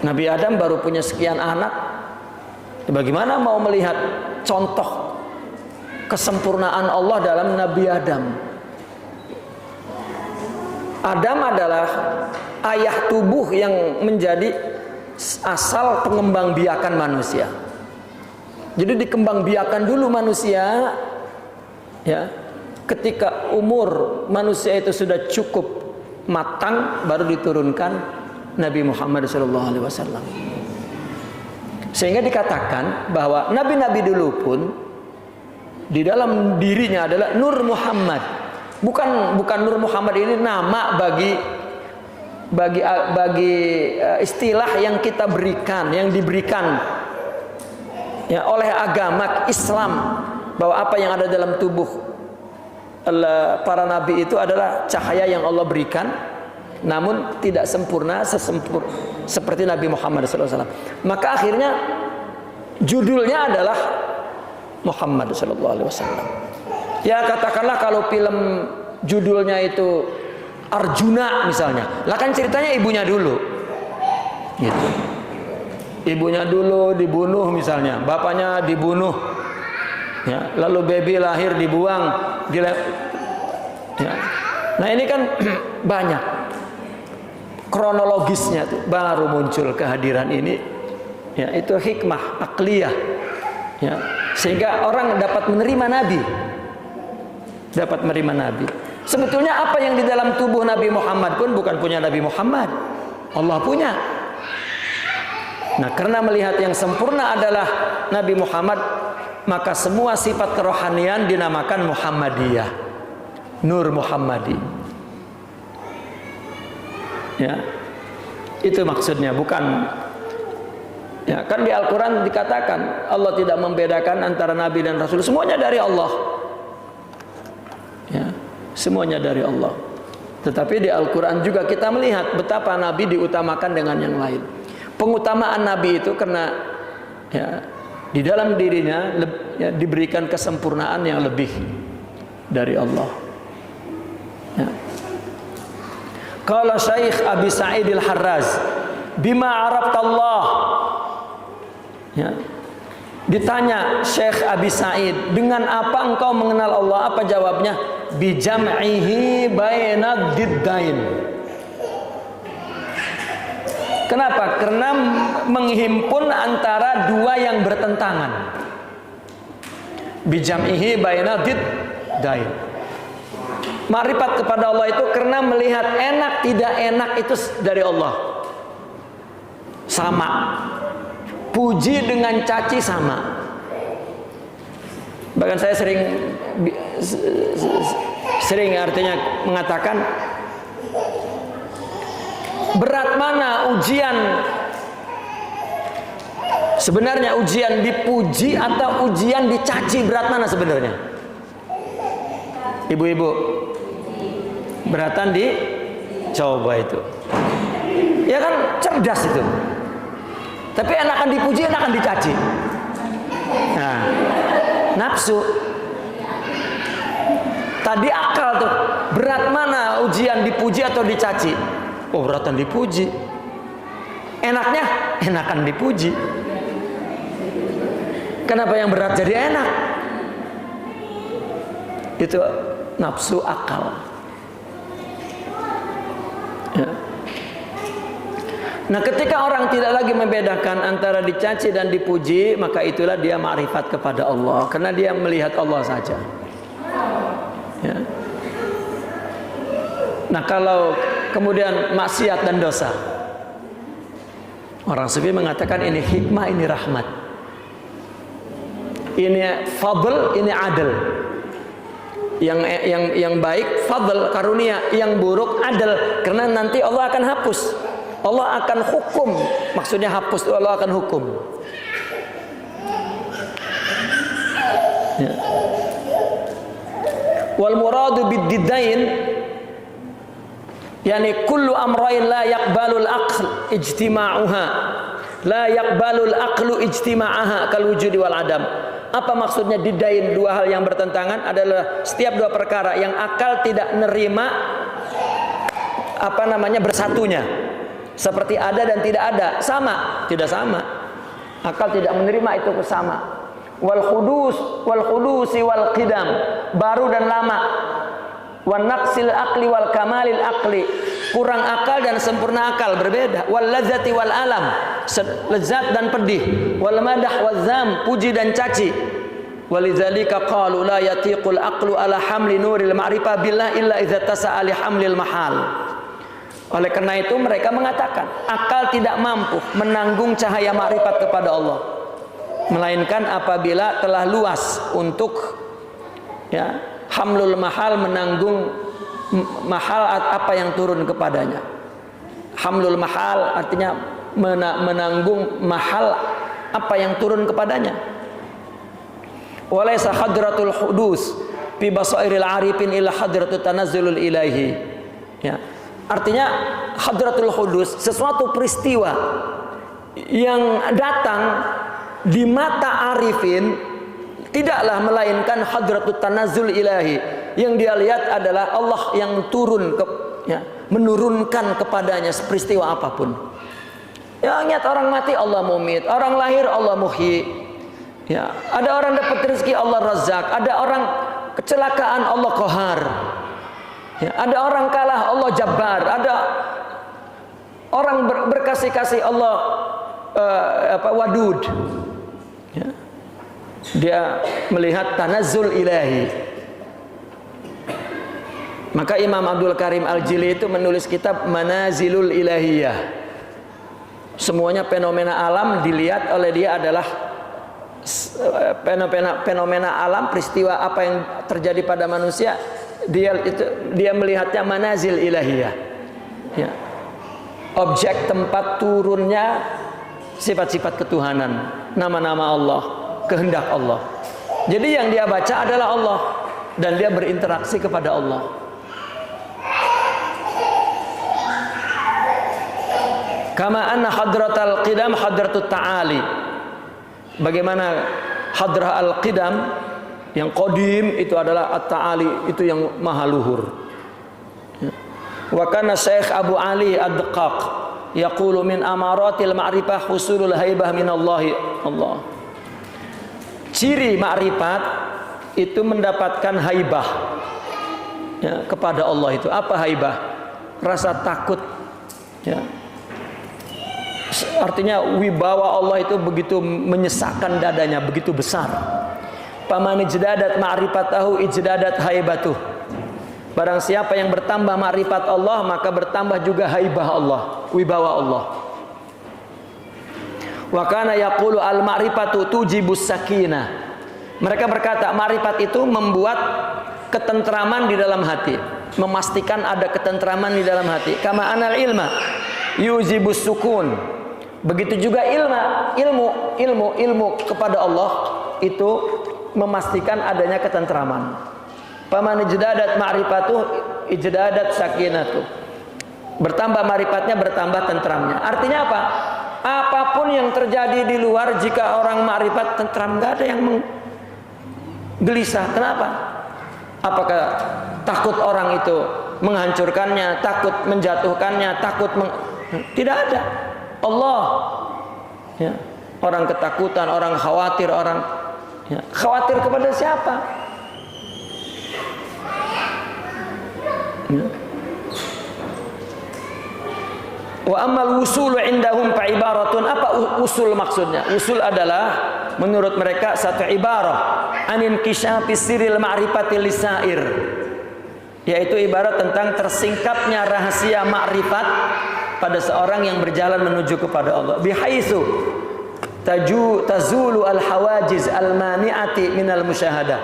Nabi Adam baru punya sekian anak, bagaimana mau melihat contoh kesempurnaan Allah dalam Nabi Adam? Adam adalah ayah tubuh yang menjadi asal pengembangbiakan manusia. Jadi dikembangbiakan dulu manusia, ya. Ketika umur manusia itu sudah cukup matang, baru diturunkan Nabi Muhammad SAW. Sehingga dikatakan bahwa nabi-nabi dulu pun di dalam dirinya adalah Nur Muhammad. Bukan Nur Muhammad ini nama bagi istilah yang kita berikan, yang diberikan, ya, oleh agama Islam, bahwa apa yang ada dalam tubuh para nabi itu adalah cahaya yang Allah berikan, namun tidak sempurna seperti Nabi Muhammad SAW. Maka akhirnya judulnya adalah Muhammad SAW. Ya katakanlah kalau film judulnya itu Arjuna misalnya, lah kan ceritanya ibunya dulu, gitu. Ibunya dulu dibunuh misalnya, bapaknya dibunuh, ya, lalu baby lahir dibuang, ya. Nah ini kan banyak kronologisnya tuh, baru muncul kehadiran ini, ya, itu hikmah akliyah, ya, sehingga orang dapat menerima Nabi. Sebetulnya apa yang di dalam tubuh Nabi Muhammad pun bukan punya Nabi Muhammad, Allah punya. Nah, karena melihat yang sempurna adalah Nabi Muhammad, maka semua sifat kerohanian dinamakan Muhammadiyah, Nur Muhammadi. Ya, itu maksudnya, bukan. Ya, kan di Al-Quran dikatakan Allah tidak membedakan antara Nabi dan Rasul, semuanya dari Allah. Ya, semuanya dari Allah. Tetapi di Al-Quran juga kita melihat betapa Nabi diutamakan dengan yang lain. Pengutamaan Nabi itu karena, ya, di dalam dirinya ya, diberikan kesempurnaan yang lebih dari Allah. Ya. Qala Syekh Abi Sa'id Al-Harraz, bima araftallah. Ya. Ditanya Syekh Abi Sa'id, dengan apa engkau mengenal Allah? Apa jawabnya? Bijam'ihi baina diddain. Kenapa? Karena menghimpun antara dua yang bertentangan. Bijam'ihi baina diddain. Ma'rifat kepada Allah itu karena melihat enak tidak enak itu dari Allah. Sama. Puji dengan caci sama. Bahkan saya sering artinya mengatakan, berat mana ujian? Sebenarnya ujian dipuji atau ujian dicaci, berat mana sebenarnya? Ibu-ibu, beratan dicoba itu. Ya kan cerdas itu. Tapi enakan dipuji, enakan dicaci. Nah, nafsu. Tadi akal tuh, berat mana ujian dipuji atau dicaci? Oh, beratan dipuji. Enaknya, enakan dipuji. Kenapa yang berat jadi enak? Itu nafsu akal. Ya. Nah, ketika orang tidak lagi membedakan antara dicaci dan dipuji, maka itulah dia ma'rifat kepada Allah, karena dia melihat Allah saja. Ya. Nah, kalau kemudian maksiat dan dosa, orang sufi mengatakan ini hikmah, ini rahmat, ini fadl, ini adil. Yang baik fadl, karunia, yang buruk adil, karena nanti Allah akan hapus, Allah akan hukum. Maksudnya hapus itu Allah akan hukum. Ya. Wal muradu bid-diddain yani kullu amrayn la yaqbalul aql ijtima'uha, la yaqbalul aqlu ijtima'aha kal wujudi wal adam. Apa maksudnya didain? Dua hal yang bertentangan adalah setiap dua perkara yang akal tidak nerima bersatunya. Seperti ada dan tidak ada, sama, tidak sama. Akal tidak menerima itu sama. Wal khudusi wal qidam, baru dan lama. Wan naqsil aqli wal kamalil aqli, kurang akal dan sempurna akal, berbeda. Wal ladzati wal alam, lezat dan pedih. Wal madah wal zam, puji dan caci. Walidzalika qalu la yatiqul aqlu ala hamli nuril ma'rifah billah illa idza tasa'a li hamlil mahal. Oleh karena itu mereka mengatakan akal tidak mampu menanggung cahaya makrifat kepada Allah, melainkan apabila telah luas untuk, ya, hamlul mahal, menanggung mahal apa yang turun kepadanya. Hamlul mahal artinya menanggung mahal apa yang turun kepadanya. Walaysa hadratul hudus fi basairil arifin ila hadratut tanazzulul ilahi. Ya. Artinya hadratul hudus, sesuatu peristiwa yang datang di mata arifin tidaklah melainkan hadratut tanazzul ilahi. Yang dia lihat adalah Allah yang turun menurunkan kepadanya peristiwa apapun. Ya, lihat orang mati Allah mumit, orang lahir Allah muhyi. Ya, ada orang dapat rezeki Allah Razzaq, ada orang kecelakaan Allah Qahar. Ya, ada orang kalah Allah Jabbar, ada orang berkasih-kasih Allah Wadud. Ya. Dia melihat tanazzul ilahi. Maka Imam Abdul Karim Al-Jili itu menulis kitab Manazilul Ilahiyah. Semuanya fenomena alam dilihat oleh dia adalah fenomena alam, peristiwa apa yang terjadi pada manusia, dia melihatnya manazil ilahiyah. Ya. Objek tempat turunnya sifat-sifat ketuhanan, nama-nama Allah, kehendak Allah. Jadi yang dia baca adalah Allah dan dia berinteraksi kepada Allah. Kama anna hadratal qidam hadratut ta'ali. Bagaimana hadrah al-qidam yang qadim itu adalah at-ta'ali, itu yang maha luhur. Wa kana Syekh Abu Ali Ad-Daqaq yaqulu min amaratil ma'rifah husulul haibah minallahi Allah. Ciri ma'rifat itu mendapatkan haibah ya, kepada Allah. Itu apa haibah? Rasa takut ya. Artinya wibawa Allah itu begitu menyesakkan dadanya, begitu besar. Paman ijdadat ma'rifatahu ijdadat haibatuh. Barang siapa yang bertambah ma'rifat Allah, maka bertambah juga haibah Allah, wibawa Allah. Wa kana yaqulu al-ma'rifatu tujibus sakinah. Mereka berkata ma'rifat itu membuat ketentraman di dalam hati, memastikan ada ketentraman di dalam hati. Kama anal ilma yujibus sukun. Begitu juga ilmu kepada Allah itu memastikan adanya ketentraman. Paman ijdadat ma'rifatuh ijdadat sakinatuh. Bertambah ma'rifatnya bertambah tentramnya. Artinya apa? Apapun yang terjadi di luar, jika orang ma'rifat tentram, enggak ada yang gelisah. Kenapa? Apakah takut orang itu menghancurkannya, takut menjatuhkannya, tidak ada. Allah ya. Orang ketakutan, orang khawatir, orang ya. Khawatir kepada siapa? Ya. Wa ammal wusulu indahum fa ibaratun. Apa usul maksudnya? Usul adalah menurut mereka satu ibarah anin kisyafi siril ma'rifati lisair, yaitu ibarat tentang tersingkapnya rahasia ma'rifat pada seorang yang berjalan menuju kepada Allah. Bihaitsu tazulu al-hawajiz al-mani'ati minal musyahadah.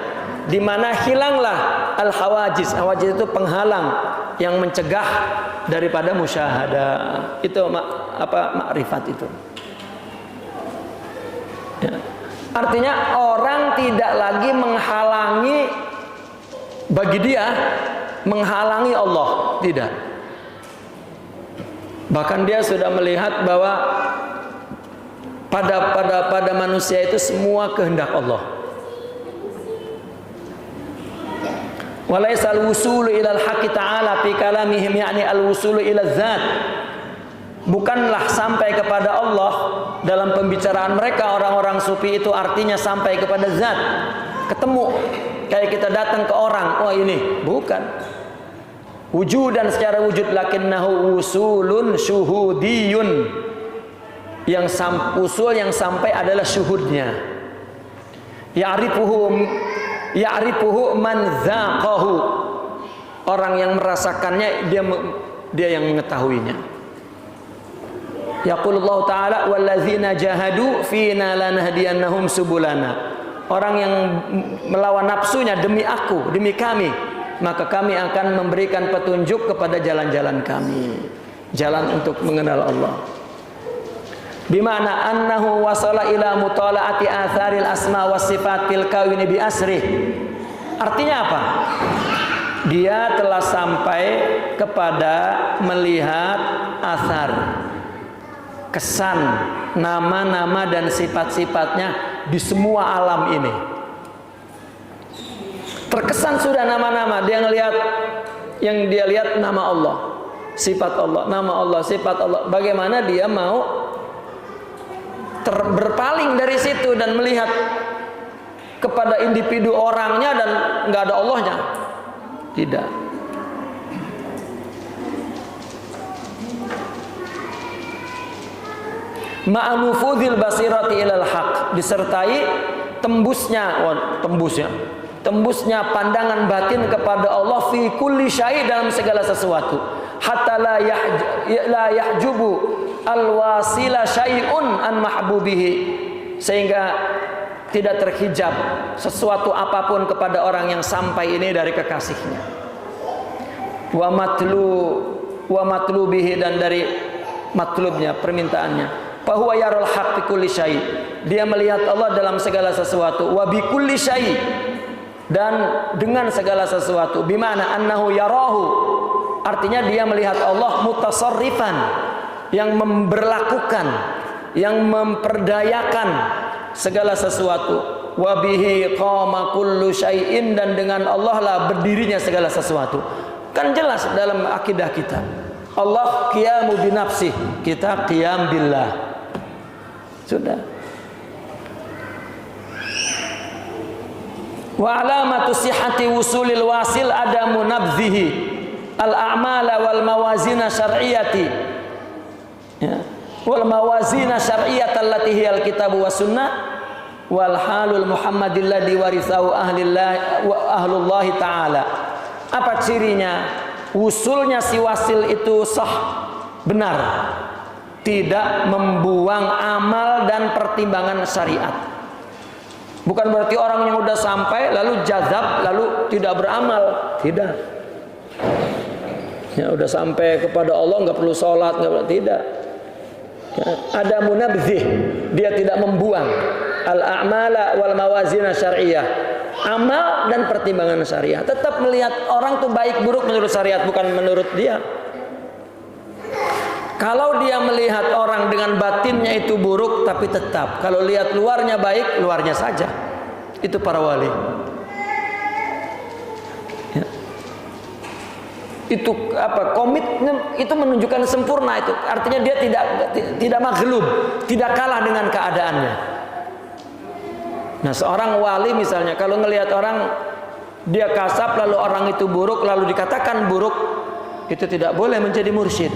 Di mana hilanglah al-hawajiz. Hawajiz itu penghalang yang mencegah daripada musyahadah. Itu makrifat itu. Ya. Artinya orang tidak lagi menghalangi, bagi dia menghalangi Allah, tidak. Bahkan dia sudah melihat bahwa pada manusia itu semua kehendak Allah. Walaisal wusulu ilal haqqi ta'ala fi kalamihim, yakni al wusulu ila dzat. Bukanlah sampai kepada Allah dalam pembicaraan mereka orang-orang sufi itu artinya sampai kepada zat. Ketemu kayak kita datang ke orang, oh ini, bukan. Wujudan secara wujud, lakinnahu usulun syuhudiyun. Yang usul yang sampai adalah syuhudnya. Ya'rifuhu man dzaqahu. Orang yang merasakannya dia yang mengetahuinya. Yaqulullahu ta'ala walladzina jahadu fina lanahdiyannahum subulana. Orang yang melawan nafsunya demi aku, demi kami, maka kami akan memberikan petunjuk kepada jalan-jalan kami, jalan untuk mengenal Allah. Bimana annahu wasala ila mutala'ati atharil asma was sifat fil kawini bi asrih. Artinya apa? Dia telah sampai kepada melihat asar, kesan, nama-nama dan sifat-sifatnya di semua alam ini. Terkesan sudah nama-nama, dia ngelihat, yang dia lihat nama Allah, sifat Allah, nama Allah, sifat Allah. Bagaimana dia mau berpaling dari situ dan melihat kepada individu orangnya dan nggak ada Allahnya? Tidak. Ma'anufudil basirati ilal haq, disertai tembusnya pandangan batin kepada Allah fi kulli syai, dalam segala sesuatu, hatta la yahjubu alwasila syai'un an mahbubihi, sehingga tidak terhijab sesuatu apapun kepada orang yang sampai ini dari kekasihnya. Wa matlubihi, dan dari matlubnya, permintaannya. Fahuwa yarul haq fi kulli syai, dia melihat Allah dalam segala sesuatu. Wa bi kulli syai, dan dengan segala sesuatu. Bimana annahu yarahu, artinya dia melihat Allah mutasarrifan, yang memberlakukan, yang memperdayakan segala sesuatu. Wa bihi qama kullu syai'in, dan dengan Allah lah berdirinya segala sesuatu. Kan jelas dalam akidah kita, Allah qiyamu binafsih, kita qiyam billah. Sudah. Wa alamatu sihhati wusulil wasil adamu nabdhihi al-a'mala wal mawazina syar'iyyati, ya, wal mawazina syar'iyyata allati hiya al-kitab was sunnah wal halul muhammadil ladzi warithahu ahlullah ta'ala. Apa cirinya? Usulnya si wasil itu sah, benar, tidak membuang amal dan pertimbangan syariat. Bukan berarti orang yang udah sampai lalu jazab, lalu tidak beramal. Tidak. Ya, udah sampai kepada Allah nggak perlu sholat, nggak perlu, tidak. Ya, ada munabdzih, dia tidak membuang al-a'mala wal mawazina syar'iyyah, amal dan pertimbangan syariah. Tetap melihat orang tuh baik buruk menurut syariat, bukan menurut dia. Kalau dia melihat orang dengan batinnya itu buruk, tapi tetap kalau lihat luarnya baik, luarnya saja. Itu para wali. Ya. Itu apa? Komitmen itu menunjukkan sempurna itu. Artinya dia tidak maghlub, tidak kalah dengan keadaannya. Nah, seorang wali misalnya kalau ngelihat orang dia kasap lalu orang itu buruk lalu dikatakan buruk, itu tidak boleh menjadi mursyid.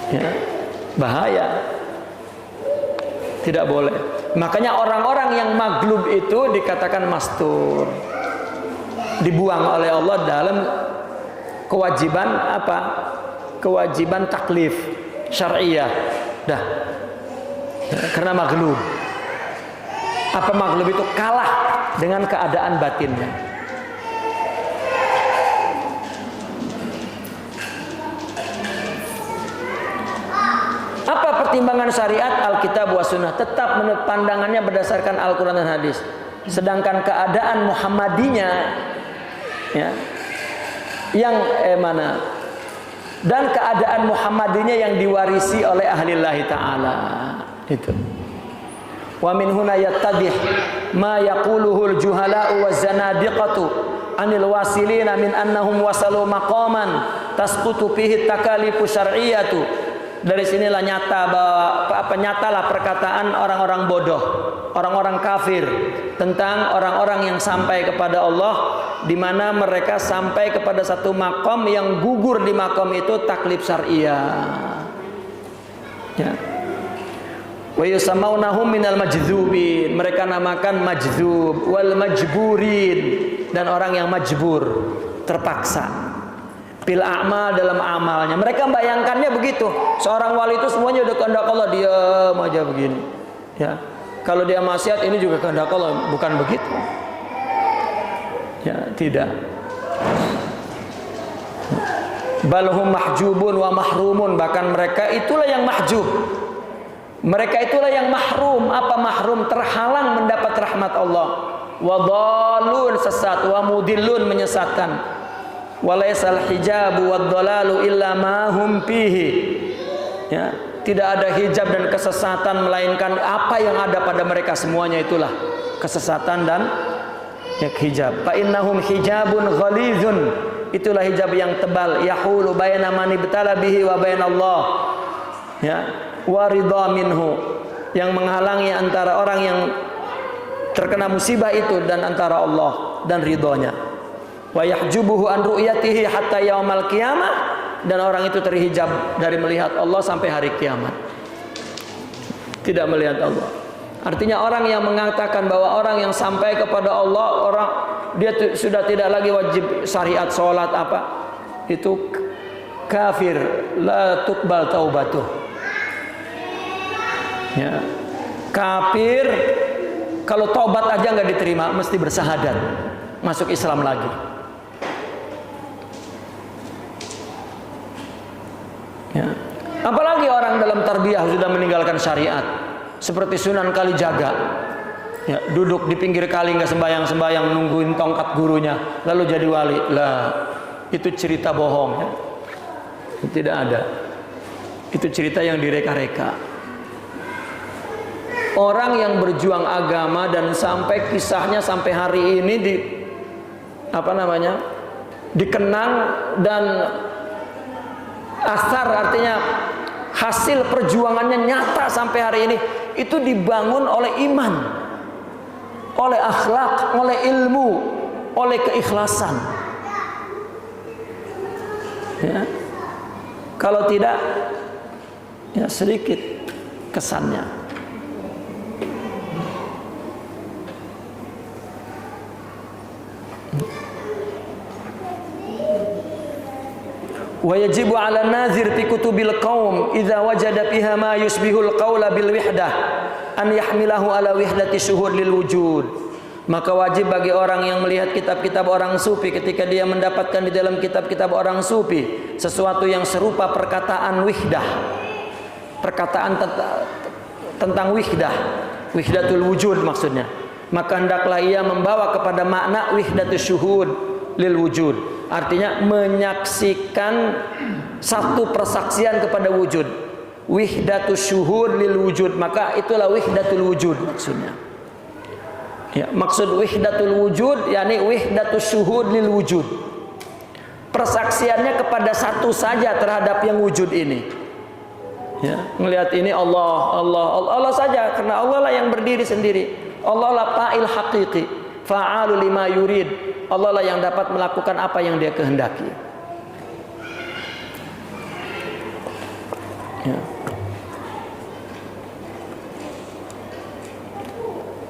Ya, bahaya. Tidak boleh. Makanya orang-orang yang maghlub itu dikatakan mastur, dibuang oleh Allah dalam kewajiban apa? Kewajiban taklif syar'iyah. Dah. Ya, karena maghlub. Apa maghlub itu? Kalah dengan keadaan batinnya. Apa pertimbangan syariat? Alkitab wa sunnah. Tetap menurut pandangannya berdasarkan Al-Quran dan hadis. Sedangkan keadaan Muhammadinya, ya, yang mana? Dan keadaan Muhammadinya yang diwarisi oleh ahlillahi ta'ala. Itu. Wa min huna yattadih ma yaquluhul juhala'u waz zanadiqatu anil wasilina min annahum wasalu maqaman tasqutu fihi takalifu syar'iyyatu. Dari sinilah nyata bahwa nyatalah perkataan orang-orang bodoh, orang-orang kafir tentang orang-orang yang sampai kepada Allah, di mana mereka sampai kepada satu makom yang gugur di makom itu taklif syar'iyyah. Ya. Wa yusamaunahum minal majdzubin, mereka namakan majdzub, wal majburin, dan orang yang majbur, terpaksa. Bil a'mal, dalam amalnya. Mereka bayangkannya begitu. Seorang wali itu semuanya udah kehendak Allah, diam aja begini. Ya. Kalau dia maksiat ini juga kehendak Allah, bukan begitu. Ya, tidak. Balhum mahjubun wa mahrumun, bahkan mereka itulah yang mahjub. Mereka itulah yang mahrum. Apa mahrum? Terhalang mendapat rahmat Allah. wa dhalun sesat, wa mudillun menyesatkan. Walaisal hijabu wad dhalalu illa ma hum fihi. Ya, tidak ada hijab dan kesesatan melainkan apa yang ada pada mereka, semuanya itulah kesesatan dan ya, hijab. Fa innahum hijabun ghalizun, itulah hijab yang tebal, yahulu baina man ibtala bihi wa bainallah. Ya, wa ridha minhu, yang menghalangi antara orang yang terkena musibah itu dan antara Allah dan ridhonya. Wa yahjubuhu an ru'yatihi hatta yaumal qiyamah, dan orang itu terhijab dari melihat Allah sampai hari kiamat. Tidak melihat Allah. Artinya orang yang mengatakan bahwa orang yang sampai kepada Allah, orang dia sudah tidak lagi wajib syariat salat apa, itu kafir, la tuqbal taubatuh. Ya, kafir, kalau taubat aja nggak diterima, mesti bersahadat, masuk Islam lagi. Ya. Apalagi orang dalam tarbiyah sudah meninggalkan syariat, seperti Sunan Kalijaga, ya, duduk di pinggir kali nggak sembayang nungguin tongkat gurunya, lalu jadi wali. Lah, itu cerita bohong. Ya. Tidak ada. Itu cerita yang direka-reka. Orang yang berjuang agama dan sampai kisahnya sampai hari ini dikenang dan asar, artinya hasil perjuangannya nyata sampai hari ini, itu dibangun oleh iman, oleh akhlak, oleh ilmu, oleh keikhlasan. Ya. Kalau tidak, ya sedikit kesannya. Wa yajibu 'ala nazir fi kutubil qaum idza wajada fiha ma yusbihul qawla bil wihdah an yahmilahu 'ala wihdati syuhud lil wujud. Maka wajib bagi orang yang melihat kitab-kitab orang sufi, ketika dia mendapatkan di dalam kitab-kitab orang sufi sesuatu yang serupa perkataan wihdah, perkataan tentang wihdah, wihdatul wujud maksudnya, maka hendaklah ia membawa kepada makna wihdatus syuhud lil wujud, artinya menyaksikan satu persaksian kepada wujud, wihdatus syuhud lil wujud, maka itulah wihdatul wujud maksudnya. Ya, maksud wihdatul wujud yakni wihdatus syuhud lil wujud, persaksiannya kepada satu saja terhadap yang wujud ini. Ya, melihat ini Allah saja, karena Allah lah yang berdiri sendiri. Allah lah fa'il haqiqi, fa'alu lima yurid. Allah lah yang dapat melakukan apa yang dia kehendaki. Ya.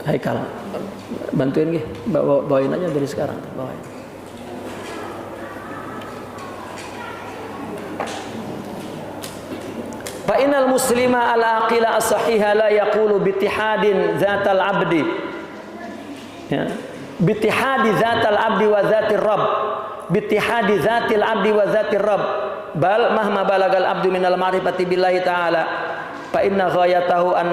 Haikal, bantuin gih, bawain aja dari sekarang, bawain. Fa innal muslima ala aqila as-sahiha la yaqulu bi ittihadin dzatal abdi. Ya. Bittihadi zatal abdi wa zatir rabb, bittihadi zatil abdi wa zatir rabb, bal mahma balagal abdu minal ma'rifati billahi ta'ala fa inna ghayatahu an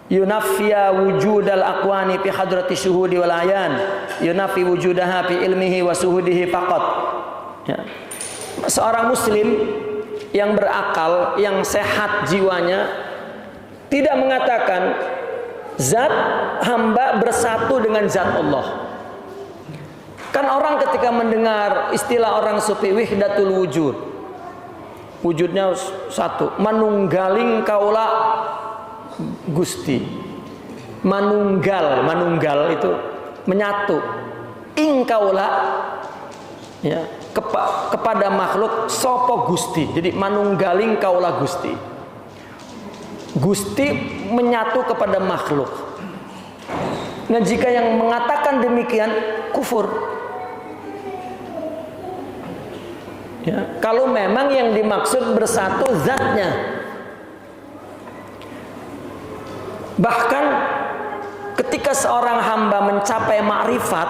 yunaffiya wujudal aqwani fi hadrati syuhudi wal ayan, yunaffi wujudaha fi ilmihi wa suhudihi faqat. Ya. Seorang muslim yang berakal, yang sehat jiwanya, tidak mengatakan zat hamba bersatu dengan zat Allah. Kan orang ketika mendengar istilah orang sufi wihdatul wujud, wujudnya satu, manunggaling kaula Gusti. Manunggal itu menyatu. Ing kaula, ya, kepada makhluk sopo Gusti. Jadi manunggaling kaula Gusti. Gusti menyatu kepada makhluk. Nah, jika yang mengatakan demikian kufur. Ya, kalau memang yang dimaksud bersatu zatnya. Bahkan ketika seorang hamba mencapai ma'rifat,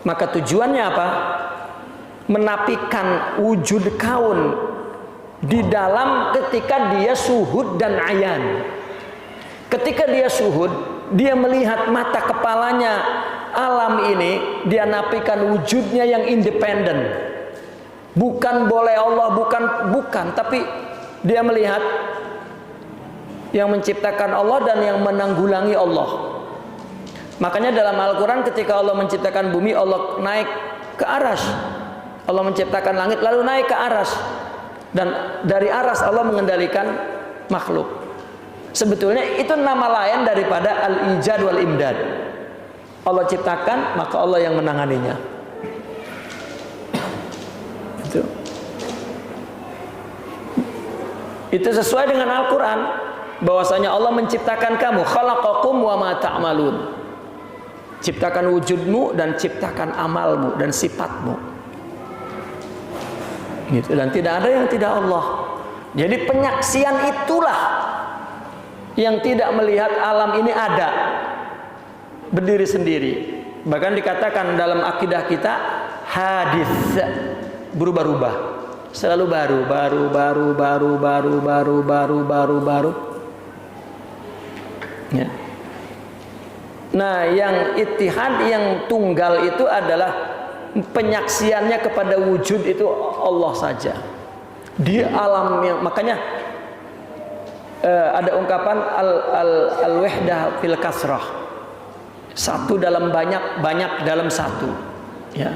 maka tujuannya apa? Menafikan wujud kaun di dalam ketika dia syuhud dan ayan. Ketika dia syuhud, dia melihat mata kepalanya alam ini, dia nafikan wujudnya yang independen. Bukan boleh Allah, bukan, tapi dia melihat yang menciptakan Allah dan yang menanggulangi Allah. Makanya dalam Al-Quran ketika Allah menciptakan bumi, Allah naik ke arsy. Allah menciptakan langit lalu naik ke arsy. Dan dari arsy Allah mengendalikan makhluk. Sebetulnya itu nama lain daripada al-ijad wal imdad. Allah ciptakan, maka Allah yang menanganinya. Itu sesuai dengan Al-Quran, bahwasanya Allah menciptakan kamu, khalaqakum wa ma ta'malun. Ciptakan wujudmu dan ciptakan amalmu dan sifatmu. Gitu. Dan tidak ada yang tidak Allah. Jadi penyaksian itulah yang tidak melihat alam ini ada, berdiri sendiri. Bahkan dikatakan dalam akidah kita, hadis, berubah-ubah. Selalu baru. Ya. Nah, yang ittihad, yang tunggal itu adalah penyaksiannya kepada wujud itu Allah saja. Di alam yang, makanya ada ungkapan al-wahdah fil kasrah. Satu dalam banyak, banyak dalam satu. Ya.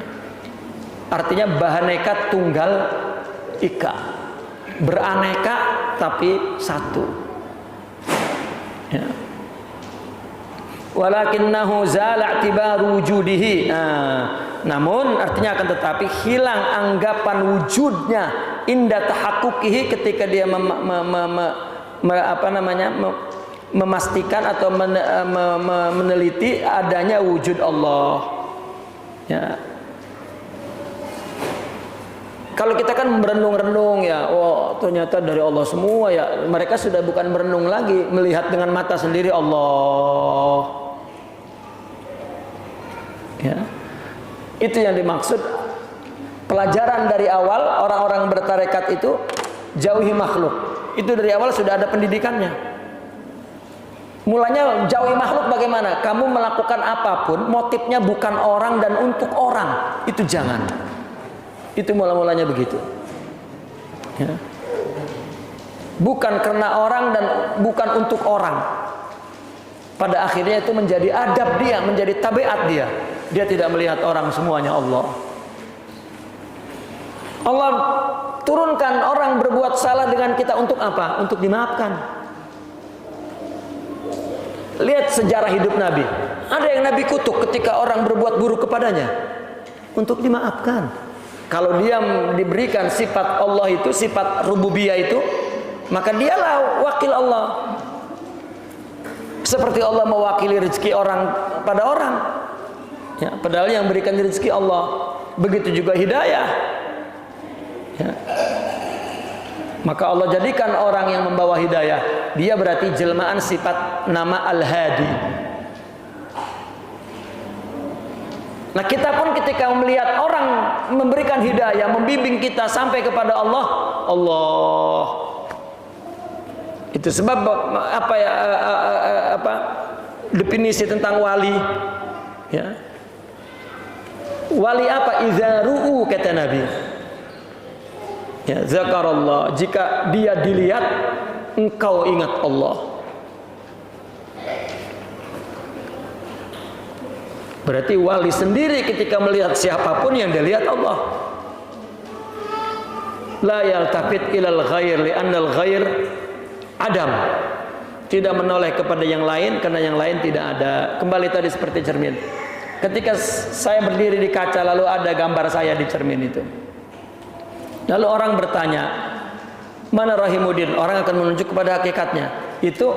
Artinya bahaneka tunggal ika, beraneka tapi satu. Ya. Walakinnahu zala i'tibaru wujudihi. Namun artinya akan tetapi hilang anggapan wujudnya inda tahaqquqihi ketika dia memastikan atau meneliti adanya wujud Allah. Ya. Kalau kita kan merenung-renung ya, oh ternyata dari Allah semua ya. Mereka sudah bukan merenung lagi, melihat dengan mata sendiri Allah. Ya. Itu yang dimaksud pelajaran dari awal orang-orang bertarekat itu, jauhi makhluk. Itu dari awal sudah ada pendidikannya. Mulanya jauhi makhluk bagaimana? Kamu melakukan apapun motifnya bukan orang dan untuk orang, itu jangan. Itu mula-mulanya begitu. Ya. Bukan karena orang dan bukan untuk orang. Pada akhirnya itu menjadi adab dia, menjadi tabiat dia. Dia tidak melihat orang semuanya Allah. Allah turunkan orang berbuat salah dengan kita untuk apa? Untuk dimaafkan. Lihat sejarah hidup Nabi. Ada yang Nabi kutuk ketika orang berbuat buruk kepadanya. Untuk dimaafkan. Kalau dia diberikan sifat Allah itu, sifat rububiyah itu, maka dialah wakil Allah. Seperti Allah mewakili rezeki orang pada orang. Ya, padahal yang berikan rezeki Allah. Begitu juga hidayah. Ya. Maka Allah jadikan orang yang membawa hidayah, dia berarti jelmaan sifat nama Al-Hadi. Nah, kita pun ketika melihat orang memberikan hidayah, membimbing kita sampai kepada Allah, Allah. Itu sebab definisi tentang wali. Ya. Wali apa? Idza ru'u, kata Nabi. Ya, zakarallah, jika dia dilihat, engkau ingat Allah. Berarti wali sendiri ketika melihat siapapun yang dilihat Allah. La yaltafit ilal ghair li'annal ghair adam. Tidak menoleh kepada yang lain karena yang lain tidak ada. Kembali tadi seperti cermin. Ketika saya berdiri di kaca lalu ada gambar saya di cermin itu. Lalu orang bertanya, mana Rahimuddin? Orang akan menunjuk kepada hakikatnya. Itu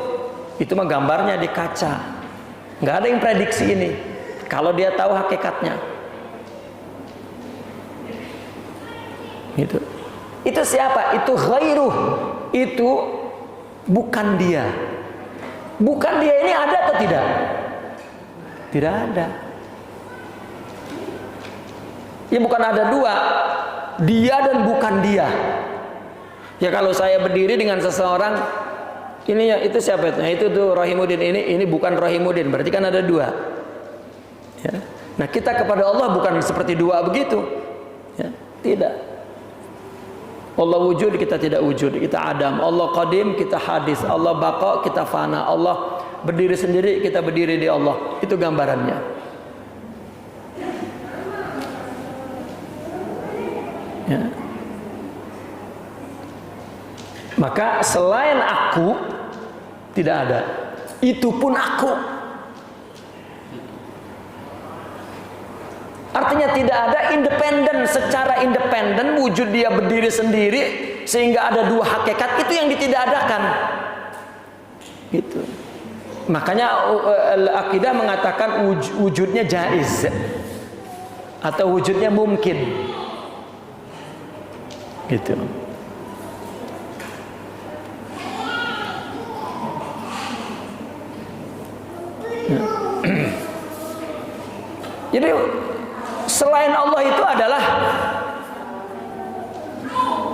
mah gambarnya di kaca. Nggak ada yang prediksi ini. Kalau dia tahu hakikatnya, gitu. Itu siapa? Itu ghairuh. Itu bukan dia. Bukan dia ini ada atau tidak? Tidak ada. Ya bukan ada dua. Dia dan bukan dia. Ya kalau saya berdiri dengan seseorang, Ini ya, itu siapa itu? Nah, itu tuh Rahimuddin, ini bukan Rahimuddin, berarti kan ada dua. Ya. Nah, kita kepada Allah bukan seperti dua begitu. Ya, tidak. Allah wujud, kita tidak wujud, kita adam. Allah qadim, kita hadis. Allah baqa, kita fana. Allah berdiri sendiri, kita berdiri di Allah. Itu gambarannya. Ya. Maka selain aku tidak ada. Itu pun aku. Artinya tidak ada independen, secara independen wujud dia berdiri sendiri sehingga ada dua hakikat, itu yang ditidakadakan. Gitu. Makanya al-aqidah mengatakan wujudnya jaiz atau wujudnya mungkin. Gitu. Jadi selain Allah itu adalah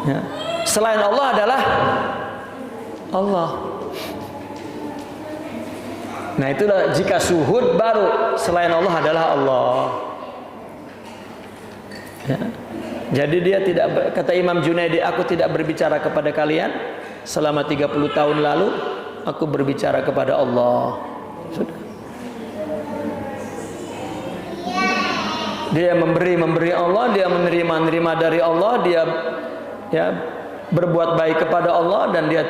ya, selain Allah adalah Allah. Nah, itulah jika syuhud baru selain Allah adalah Allah. Ya. Jadi dia tidak, kata Imam Junaidi, aku tidak berbicara kepada kalian selama 30 tahun lalu, aku berbicara kepada Allah. Sudah. Dia memberi Allah, dia menerima dari Allah, dia ya berbuat baik kepada Allah, dan dia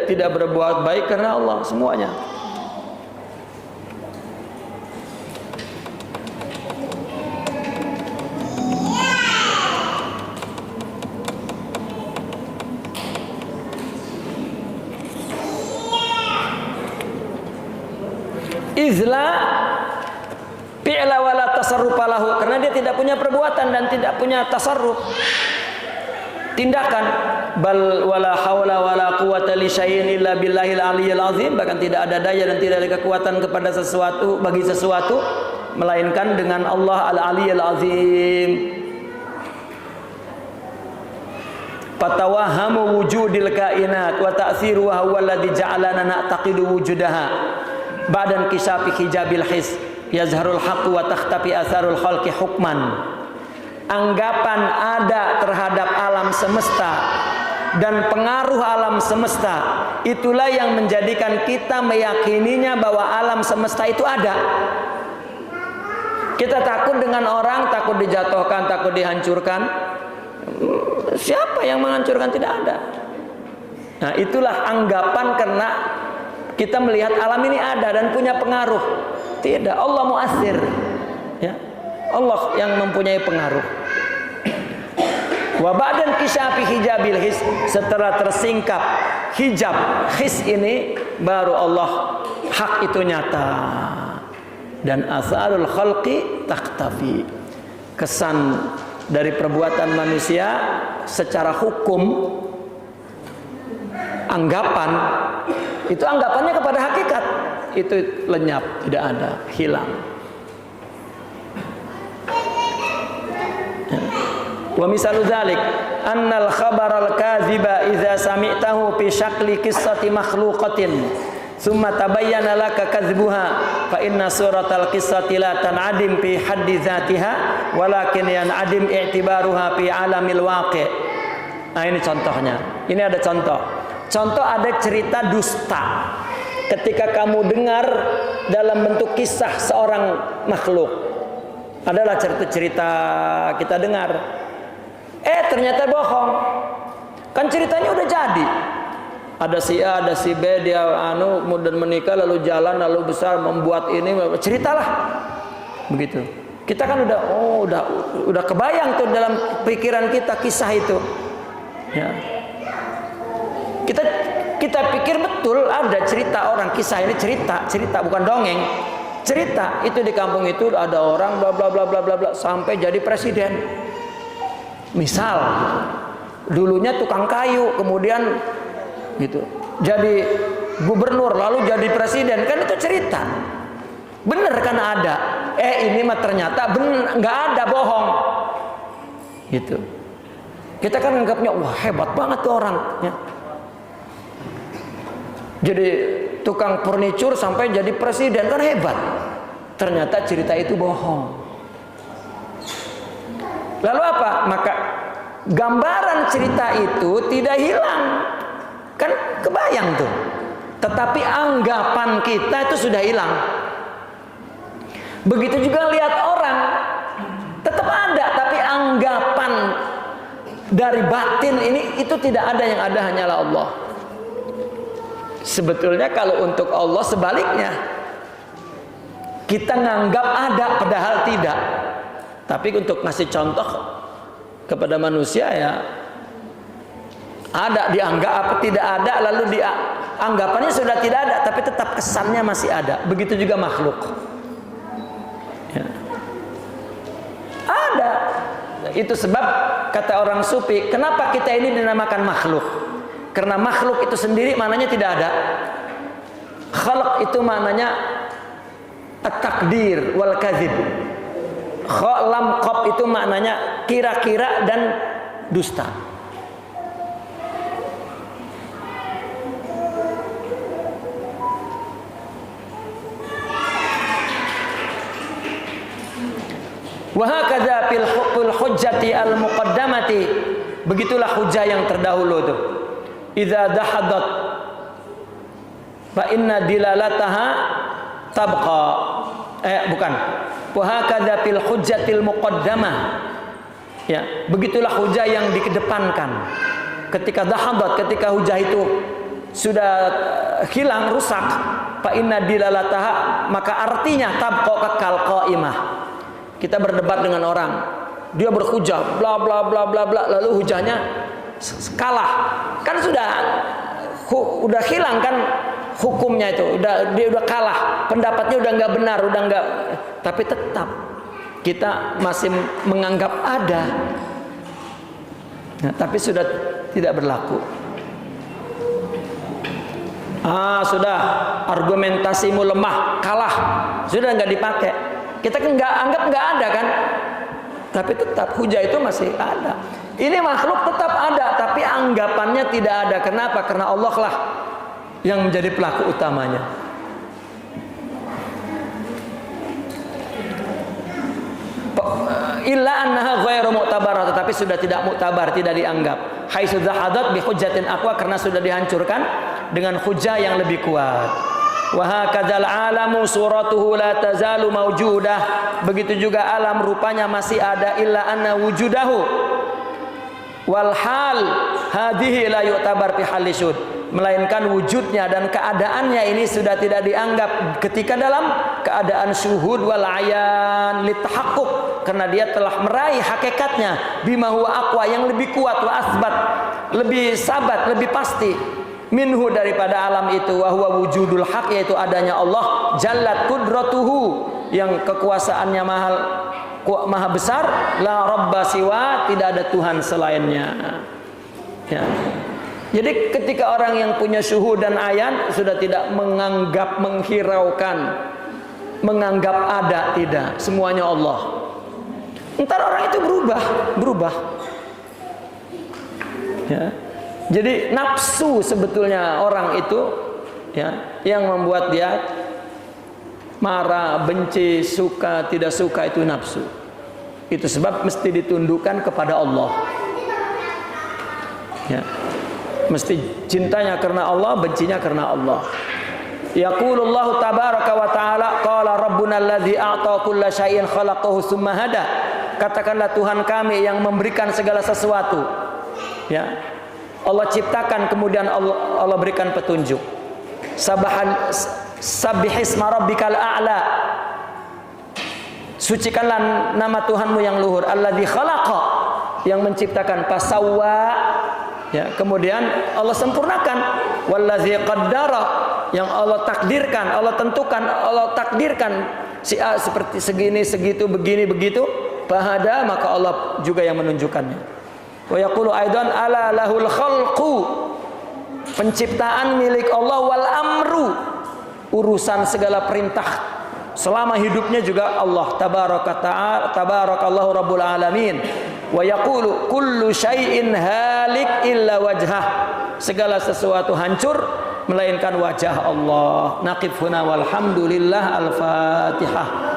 tidak berbuat baik karena Allah, semuanya. Izla fi'la wala tasarrufa lahu, karena dia tidak punya perbuatan dan tidak punya tasarruf, tindakan. Bal wala haula wala quwata li syai'in illa billahil aliyyil azim, bahkan tidak ada daya dan tidak ada kekuatan kepada sesuatu, bagi sesuatu melainkan dengan Allah al-aliyyil azim. Fatawahhamu wujudil kainat wa ta'thiruha huwa alladhi ja'alana na'taqidu wujudaha ba'dan kishafi hijabil his yazharul haqqu wa takhtafi atharul khalqi hukman. Anggapan ada terhadap alam semesta dan pengaruh alam semesta, itulah yang menjadikan kita meyakininya bahwa alam semesta itu ada. Kita takut dengan orang, takut dijatuhkan, takut dihancurkan. Siapa yang menghancurkan? Tidak ada. Nah, itulah anggapan karena kita melihat alam ini ada dan punya pengaruh. Tidak, Allah mu'athir, ya. Allah yang mempunyai pengaruh. Wa ba'dan kishafi hijabil his, setelah tersingkap hijab his ini, baru Allah hak itu nyata. Dan atharul khalqi takhtafi, kesan dari perbuatan manusia secara hukum, anggapan itu anggapannya kepada hakikat itu lenyap, tidak ada, hilang. Wa misalu dzalik annal khabaral kadziba idza sami'tahu fi syakli qissati makhluqatin thumma tabayyana laka kadzbuha fa inna suratal qissati la tan'adim fi haddi dzatiha walakin yan'adim i'tibaruha fi alamil waqi'. Nah, ini contohnya. Ini ada contoh. Contoh ada cerita dusta. Ketika kamu dengar dalam bentuk kisah seorang makhluk, adalah cerita-cerita kita dengar. Ternyata bohong. Kan ceritanya udah jadi. Ada si A, ada si B, dia kemudian menikah, lalu jalan, lalu besar, membuat ini, ceritalah. Begitu. Kita kan udah kebayang tuh dalam pikiran kita kisah itu. Ya. Kita pikir betul ada cerita orang, kisah ini cerita bukan dongeng. Cerita itu di kampung itu ada orang bla bla bla bla bla bla sampai jadi presiden. Misal dulunya tukang kayu, kemudian gitu jadi gubernur, lalu jadi presiden, kan itu cerita. Bener kan ada. Ini mah ternyata nggak ada, bohong. Gitu. Kita kan anggapnya wah hebat banget tuh orang. Ya. Jadi tukang furniture sampai jadi presiden, kan hebat. Ternyata cerita itu bohong. Lalu apa? Maka gambaran cerita itu tidak hilang. Kan kebayang tuh. Tetapi anggapan kita itu sudah hilang. Begitu juga lihat orang, tetap ada, tapi anggapan dari batin ini itu tidak ada, yang ada hanyalah Allah. Sebetulnya kalau untuk Allah sebaliknya, kita nganggap ada padahal tidak. Tapi untuk ngasih contoh kepada manusia ya, ada dianggap apa tidak ada, lalu anggapannya sudah tidak ada, tapi tetap kesannya masih ada. Begitu juga makhluk. Ya. Ada. Itu sebab kata orang sufi, kenapa kita ini dinamakan makhluk? Karena makhluk itu sendiri maknanya tidak ada. Khalq itu maknanya at-takdir wal kadzib. Lam qab itu maknanya kira-kira dan dusta. Wa hakadza fil hujjati al muqaddamati, begitulah hujah yang terdahulu itu. Idza dahadat fa inna dilalataha tabqa. Bukan. Wa hakadza fil hujjatil muqaddamah. Ya, begitulah hujah yang dikedepankan. Ketika dahadat, ketika hujah itu sudah hilang, rusak, fa inna dilalataha, maka artinya tabqa kekal qaimah. Kita berdebat dengan orang, dia berhujah bla bla bla bla bla, lalu hujahnya kalah, kan udah hilang kan hukumnya itu, dia udah kalah, pendapatnya udah nggak benar, udah nggak, tapi tetap kita masih menganggap ada, nah, tapi sudah tidak berlaku. Sudah argumentasimu lemah, kalah, sudah nggak dipakai. Kita kan nggak anggap nggak ada kan, tapi tetap hujah itu masih ada. Ini makhluk tetap ada, tapi anggapannya tidak ada. Kenapa? Karena Allah lah yang menjadi pelaku utamanya. Illa annaha ghairu mu'tabarah, tetapi sudah tidak muktabar, tidak dianggap. Haitsu zahadat bi hujjatin aqwa, karena sudah dihancurkan dengan hujah yang lebih kuat. Wa hakadzal alamu suratuhu la tazalu maujudah, begitu juga alam rupanya masih ada, illa anna wujudahu wal hal hadhihi la yu'tabar fi halisud, melainkan wujudnya dan keadaannya ini sudah tidak dianggap ketika dalam keadaan syuhud wal ayan litahaqquq, karena dia telah meraih hakikatnya bima huwa aqwa, yang lebih kuat, wa asbat, lebih sabat, lebih pasti, minhu daripada alam itu, wa huwa wujudul haq, yaitu adanya Allah, jallat qudratuhu, yang kekuasaannya maha besar, la rabba siwa, tidak ada Tuhan selainnya. Ya. Jadi ketika orang yang punya syuhud dan ayan sudah tidak menganggap, menghiraukan, menganggap ada, tidak, semuanya Allah. Entar orang itu berubah. Ya. Jadi nafsu sebetulnya orang itu, ya, yang membuat dia marah, benci, suka, tidak suka, itu nafsu. Itu sebab mesti ditundukkan kepada Allah. Ya. Mesti cintanya karena Allah, bencinya karena Allah. Yaqulullahu tabaraka wa ta'ala, qala rabbuna alladzi a'ta kulla syai'in khalaqahu tsumma hada. Katakanlah Tuhan kami yang memberikan segala sesuatu. Ya. Allah ciptakan, kemudian Allah berikan petunjuk. Sabbihisma rabbikal a'la, sucikanlah nama Tuhanmu yang luhur. Alladzi khalaqa, yang menciptakan. Fasawwa, ya, kemudian Allah sempurnakan. Wallazi qaddara, yang Allah takdirkan, Allah tentukan, Allah takdirkan si A seperti segini, segitu, begini, begitu. Fahada, maka Allah juga yang menunjukkannya. Wa yaqulu aidan ala lahul khalqu, penciptaan milik Allah, wal amru, urusan segala perintah selama hidupnya juga Allah tabaraka ta'ala, tabarakallahu rabbul alamin. Wa yaqulu kullu syai'in halik illa wajhah, segala sesuatu hancur melainkan wajah Allah. Naqif huna walhamdulillah. Al-Fatihah.